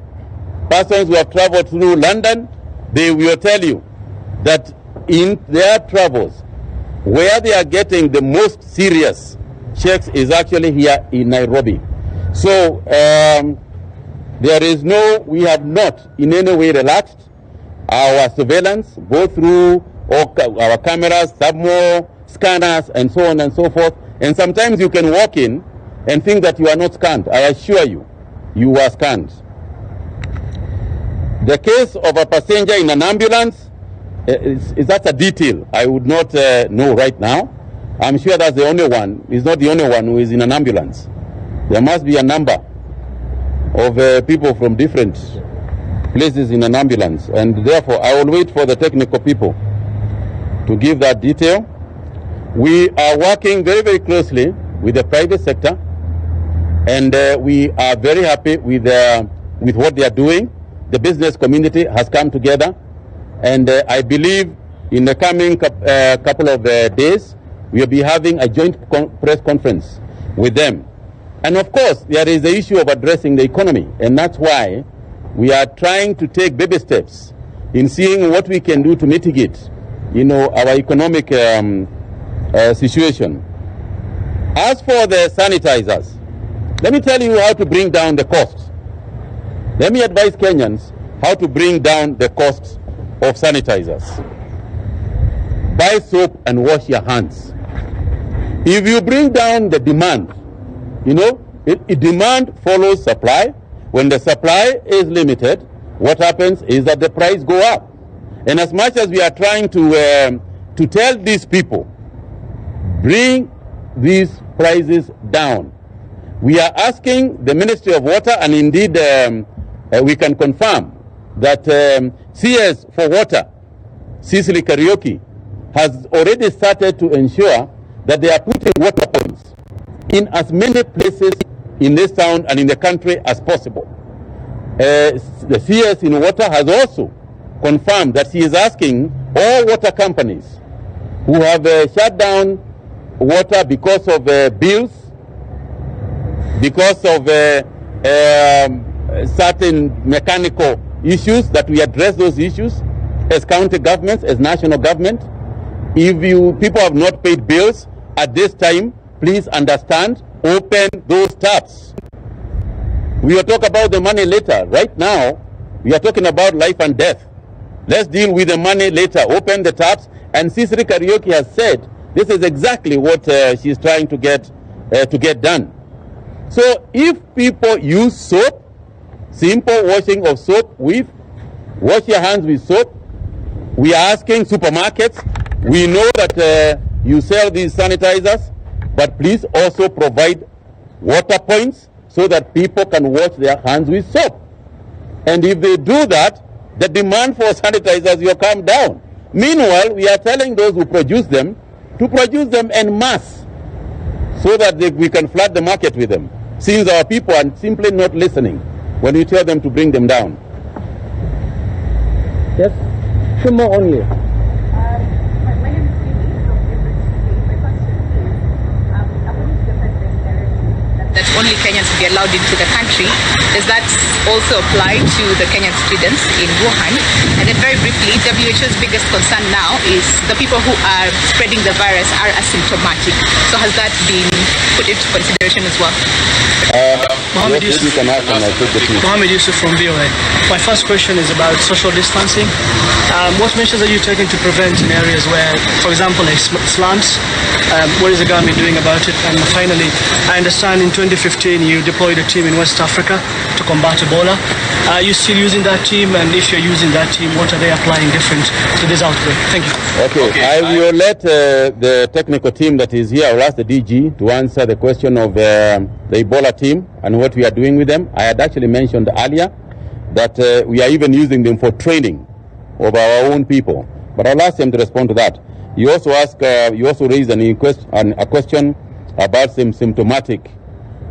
persons who have traveled through London, they will tell you that in their travels, where they are getting the most serious checks is actually here in Nairobi. So we have not in any way relaxed our surveillance, both through our cameras, thermal scanners, and so on and so forth. And sometimes you can walk in and think that you are not scanned. I assure you, you are scanned. The case of a passenger in an ambulance, that's a detail I would not know right now. I'm sure that's the only one. He's not the only one who is in an ambulance. There must be a number of people from different places in an ambulance, and therefore I will wait for the technical people to give that detail. We are working very, very closely with the private sector, and we are very happy with what they are doing. The business community has come together, and I believe in the coming couple of days, we will be having a joint press conference with them. And of course, there is the issue of addressing the economy, and that's why we are trying to take baby steps in seeing what we can do to mitigate, our economic situation. As for the sanitizers, let me tell you how to bring down the costs. Let me advise Kenyans how to bring down the costs of sanitizers. Buy soap and wash your hands. If you bring down the demand, demand follows supply. When the supply is limited, what happens is that the price go up. And as much as we are trying to tell these people, bring these prices down, we are asking the Ministry of Water, and indeed we can confirm that CS for Water, Cicely Karaoke, has already started to ensure that they are putting water points in as many places in this town and in the country as possible. The CS in Water has also confirmed that he is asking all water companies who have shut down water because of bills, because of certain mechanical issues, that we address those issues as county governments, as national government. If people have not paid bills at this time, please understand, open those taps. We will talk about the money later. Right now, we are talking about life and death. Let's deal with the money later. Open the taps. And Cicely Karaoke has said this is exactly what she's trying to get done. So if people use soap, simple washing of soap wash your hands with soap. We are asking supermarkets, we know that you sell these sanitizers, but please also provide water points so that people can wash their hands with soap. And if they do that, the demand for sanitizers will come down. Meanwhile, we are telling those who produce them to produce them en masse so that we can flood the market with them, since our people are simply not listening when we tell them to bring them down. Yes, two more only. My name is Simi from Advocacy. My question is, according to the President's directive that only Kenyans will be allowed into the country, does that also apply to the Kenyan students in Wuhan? And then very briefly, WHO's biggest concern now is the people who are spreading the virus are asymptomatic. So has that been put into consideration as well? Mohammed Yusuf from VOA. My first question is about social distancing. What measures are you taking to prevent in areas where, for example, like slums? What is the government doing about it? And finally, I understand in 2015 you deployed a team in West Africa to combat Ebola. Are you still using that team? And if you're using that team, what are they applying different to this outbreak? Thank you. Okay. I will let the technical team that is here, I will ask the DG to answer the question of the Ebola team and what we are doing with them. I had actually mentioned earlier that we are even using them for training of our own people. But I'll ask them to respond to that. You also raised a question about some symptomatic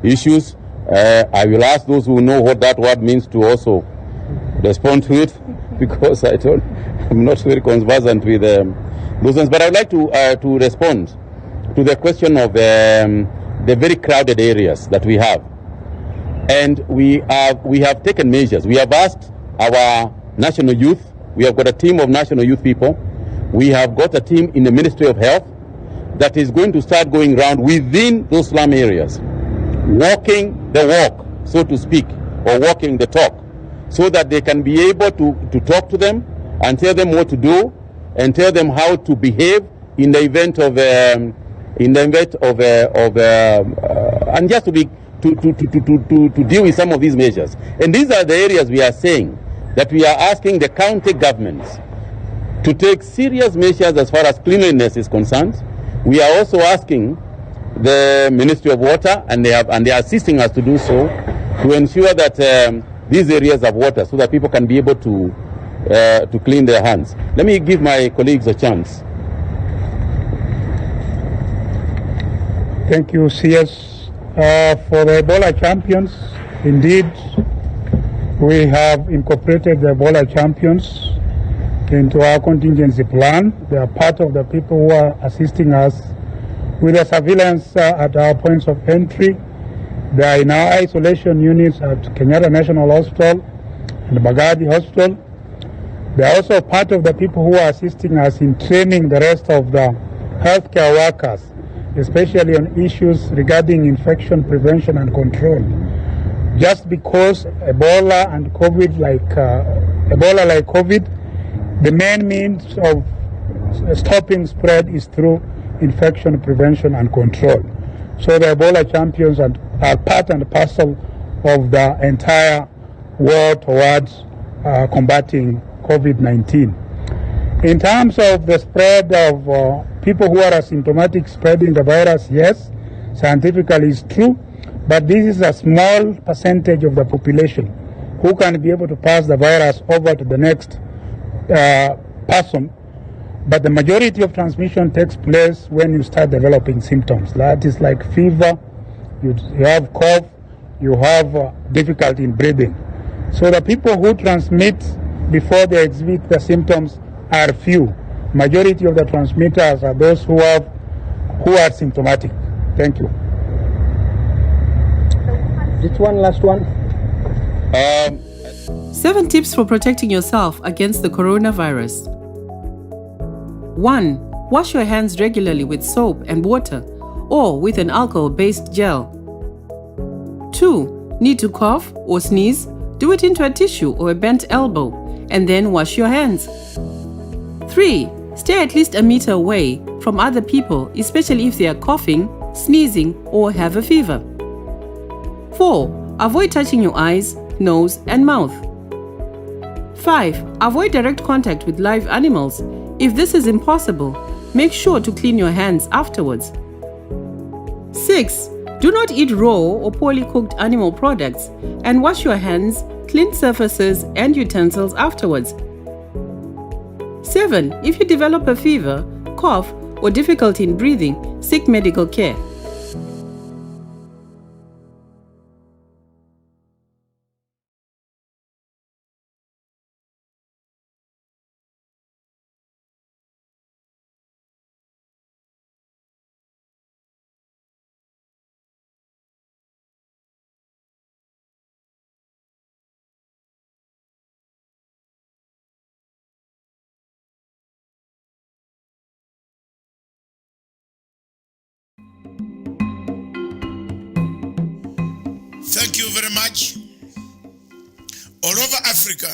issues. I will ask those who know what that word means to also respond to it. because I'm not very conversant with those ones. But I would like to respond to the question of the very crowded areas that we have. And we have taken measures. We have asked our national youth. We have got a team of national youth people. We have got a team in the Ministry of Health that is going to start going around within those slum areas, walking the walk, so to speak, or walking the talk, so that they can be able to talk to them and tell them what to do and tell them how to behave in the event of and just to deal with some of these measures. And these are the areas we are saying that we are asking the county governments to take serious measures as far as cleanliness is concerned. We are also asking the Ministry of Water, and they are assisting us to do so, to ensure that these areas have water so that people can be able to clean their hands. Let me give my colleagues a chance. Thank you, CS. For the Ebola champions, indeed, we have incorporated the Ebola champions into our contingency plan. They are part of the people who are assisting us with the surveillance at our points of entry. They are in our isolation units at Kenyatta National Hospital and Bagaji Hospital. They are also part of the people who are assisting us in training the rest of the healthcare workers, especially on issues regarding infection prevention and control. Just because Ebola and COVID, Ebola like COVID, the main means of stopping spread is through infection prevention and control. So the Ebola champions are part and parcel of the entire war towards combating COVID-19. In terms of the spread of people who are asymptomatic spreading the virus, yes, scientifically it's true, but this is a small percentage of the population who can be able to pass the virus over to the next person. But the majority of transmission takes place when you start developing symptoms. That is like fever, you have cough, you have difficulty in breathing. So the people who transmit before they exhibit the symptoms are few. Majority of the transmitters are those who are symptomatic. Thank you. Just one last one. 7 tips for protecting yourself against the coronavirus. 1. Wash your hands regularly with soap and water or with an alcohol-based gel. 2. Need to cough or sneeze? Do it into a tissue or a bent elbow and then wash your hands. 3. Stay at least a meter away from other people, especially if they are coughing, sneezing, or have a fever. 4. Avoid touching your eyes, nose, and mouth. 5. Avoid direct contact with live animals. If this is impossible, make sure to clean your hands afterwards. 6. Do not eat raw or poorly cooked animal products and wash your hands, clean surfaces, and utensils afterwards. 7. If you develop a fever, cough, or difficulty in breathing, seek medical care. Thank you very much. All over Africa,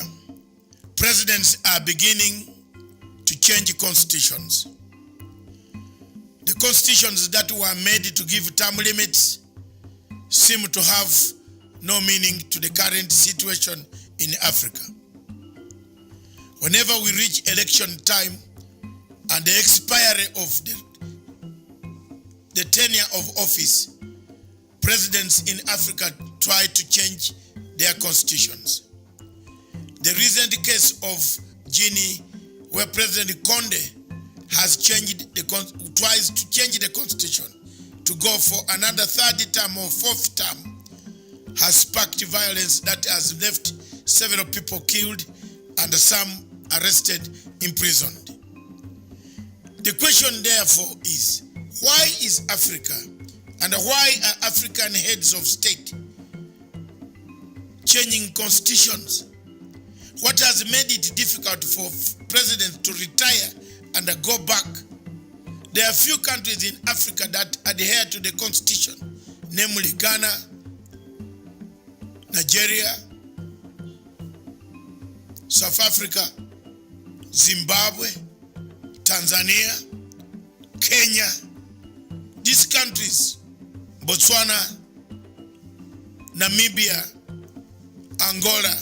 presidents are beginning to change constitutions. The constitutions that were made to give term limits seem to have no meaning to the current situation in Africa. Whenever we reach election time and the expiry of the tenure of office, presidents in Africa try to change their constitutions. The recent case of Guinea, where President Condé has tries to change the constitution to go for another third term or fourth term, has sparked violence that has left several people killed and some arrested, imprisoned. The question therefore is, why is Africa and why are African heads of state changing constitutions? What has made it difficult for presidents to retire and go back? There are few countries in Africa that adhere to the constitution, namely Ghana, Nigeria, South Africa, Zimbabwe, Tanzania, Kenya. These countries, Botswana, Namibia, Angola,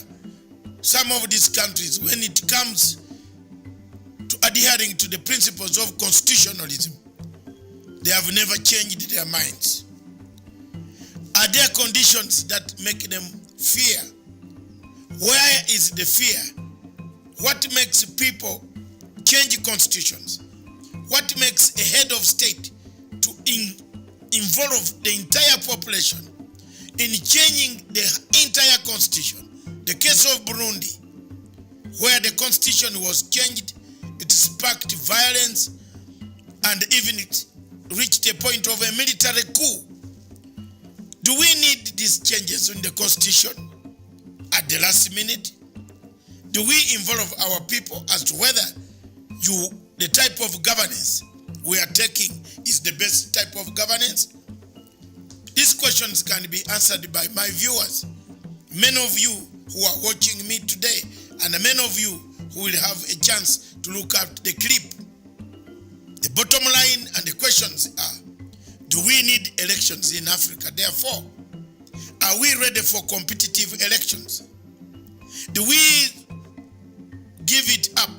some of these countries, when it comes to adhering to the principles of constitutionalism, they have never changed their minds. Are there conditions that make them fear? Where is the fear? What makes people change constitutions? What makes a head of state to involve the entire population in changing the entire constitution? The case of Burundi, where the constitution was changed, it sparked violence and even it reached a point of a military coup. Do we need these changes in the constitution at the last minute? Do we involve our people as to whether the type of governance we are taking is the best type of governance? These questions can be answered by my viewers. Many of you who are watching me today, and many of you who will have a chance to look at the clip. The bottom line and the questions are, do we need elections in Africa? Therefore, are we ready for competitive elections? Do we give it up?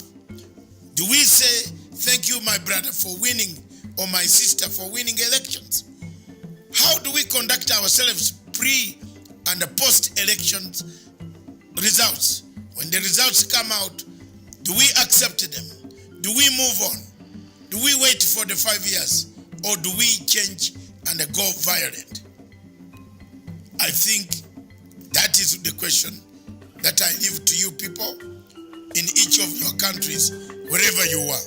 Do we say, thank you, my brother, for winning, or my sister for winning elections? How do we conduct ourselves pre- and post-elections results? When the results come out, do we accept them? Do we move on? Do we wait for the 5 years? Or do we change and go violent? I think that is the question that I leave to you people in each of your countries, wherever you are.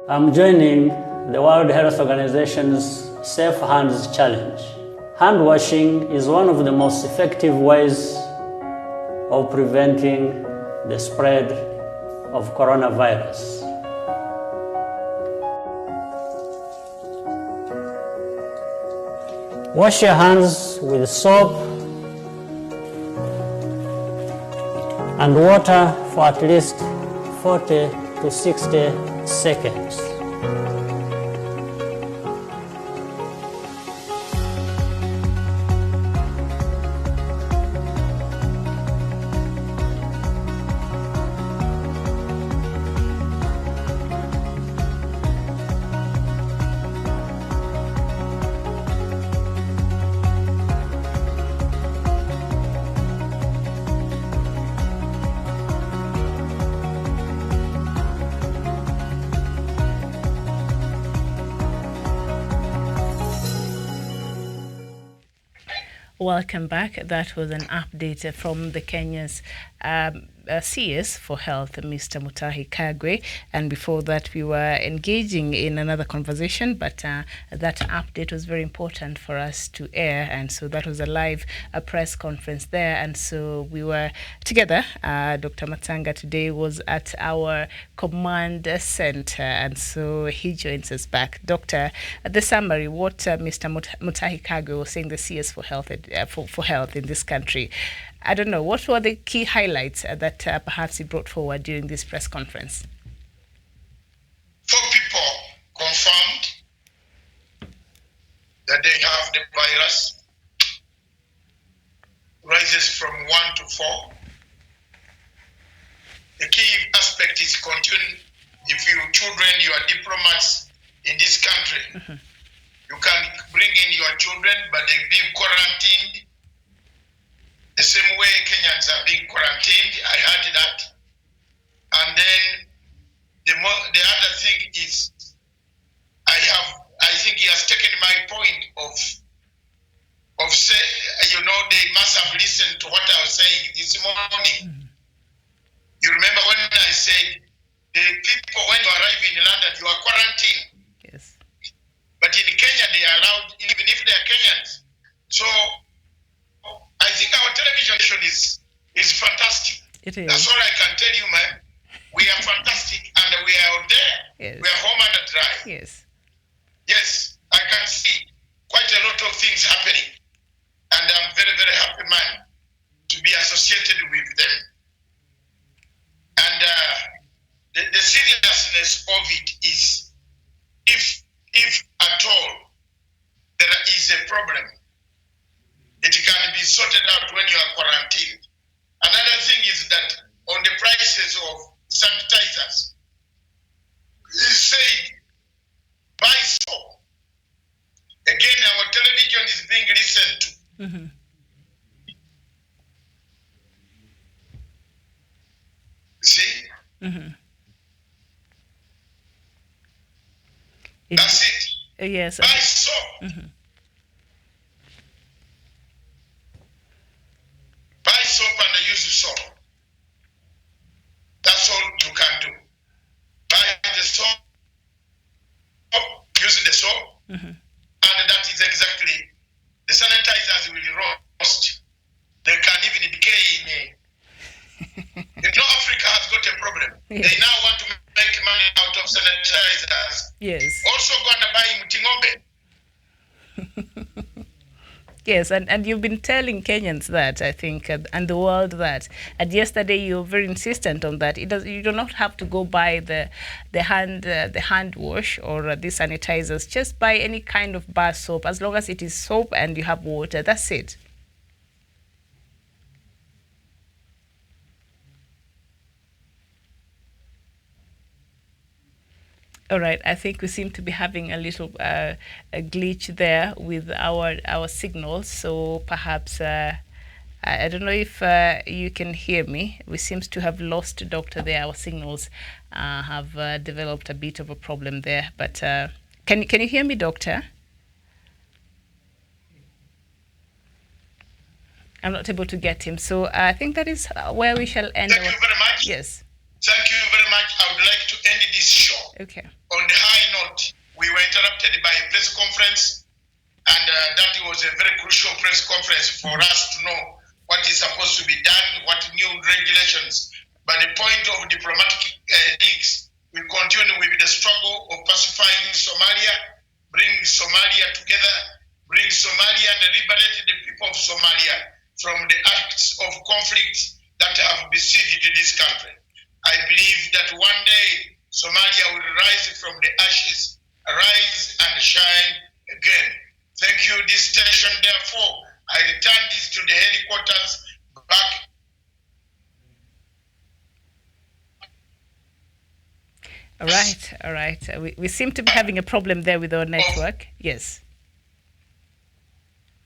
I'm joining the World Health Organization's Safe Hands Challenge. Hand washing is one of the most effective ways of preventing the spread of coronavirus. Wash your hands with soap and water for at least 40 to 60 seconds. Welcome back. That was an update from the Kenya's CS for Health, Mr. Mutahi Kagwe. And before that, we were engaging in another conversation, but that update was very important for us to air. And so that was a live press conference there. And so we were together. Dr. Matanga today was at our command center. And so he joins us back. Doctor, the summary, what Mr. Mutahi Kagwe was saying, the CS for Health, for health in this country. I don't know, what were the key highlights that perhaps he brought forward during this press conference? 4 people confirmed that they have the virus, rises from 1 to 4. The key aspect is continuing. If you children, you are diplomats in this country, you can bring in your children, but they be quarantined. The same way Kenyans are being quarantined, I heard that. And then the other thing is, I think he has taken my point 100, you are quarantined. Yes. But in Kenya, they are allowed, even if they are Kenyans. So I think our television station is fantastic. It is. That's all I can tell you, man. We are fantastic, and we are out there. Yes. We are home and dry. Yes. Yes, I can see quite a lot of things happening, and I'm very, very happy, man, to be associated with them. And the seriousness of it is, if at all there is a problem, it can be sorted out when you are quarantined. Another thing is that on the prices of sanitizers, he said, buy soap. Again, our television is being listened to. Mm-hmm. See? Mm-hmm. That's it. Yes. Buy soap. Mm-hmm. Buy soap and use the soap. That's all you can do. Buy the soap, use the soap, Mm-hmm. and that is exactly, the sanitizers will roast. They can even decay in a... You know, Africa has got a problem. Yes. They now want to make money out of sanitizers. Yes. Also go and buy mutingobe. Yes, and you've been telling Kenyans that, I think, and the world that. And yesterday you were very insistent on that. You do not have to go buy the hand wash or the sanitizers. Just buy any kind of bar soap, as long as it is soap and you have water. That's it. All right, I think we seem to be having a little a glitch there with our signals. So perhaps I don't know if you can hear me. We seem to have lost Doctor there. Our signals have developed a bit of a problem there. But can you hear me, Doctor? I'm not able to get him. So I think that is where we shall end. Thank you very much. Yes. Thank you very much. I would like to end this show. Okay. On the high note, we were interrupted by a press conference, and that was a very crucial press conference for us to know what is supposed to be done, what new regulations. But the point of diplomatic leaks, we continue with the struggle of pacifying Somalia, bring Somalia together, bring Somalia and liberate the people of Somalia from the acts of conflict that have besieged this country. I believe that one day Somalia will rise from the ashes, arise and shine again. Thank you, this station. Therefore, I return this to the headquarters back. All right. We seem to be having a problem there with our network. Yes.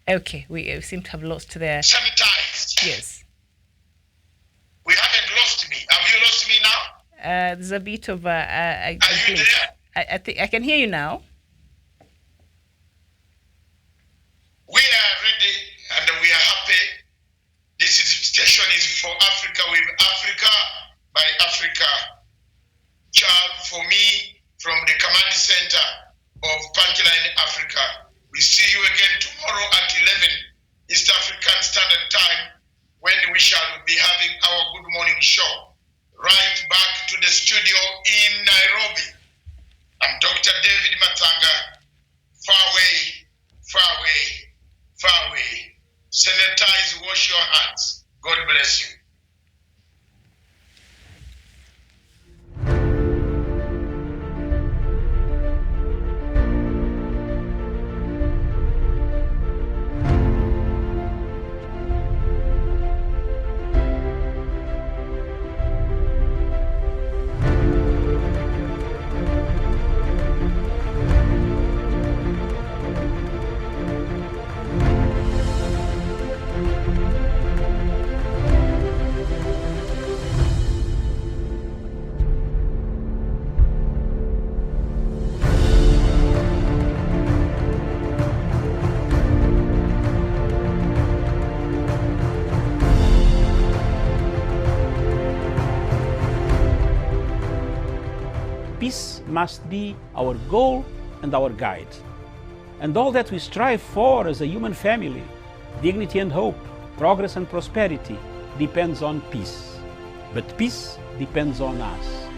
Okay, we seem to have lost their... Sanitized. Yes. We haven't lost me. Have you lost me now? There's a bit of Are you there? I think I can hear you now. We are ready and we are happy. This station is for Africa, with Africa, by Africa. Child, for me, from the command center of Punchline Africa. We see you again tomorrow at 11 East African Standard Time, when we shall be having our Good Morning Show. Right back to the studio in Nairobi. I'm Dr. David Matanga. Far away, far away, far away. Sanitize, wash your hands. God bless you. peace must be our goal and our guide. And all that we strive for as a human family, dignity and hope, progress and prosperity, depends on peace. But peace depends on us.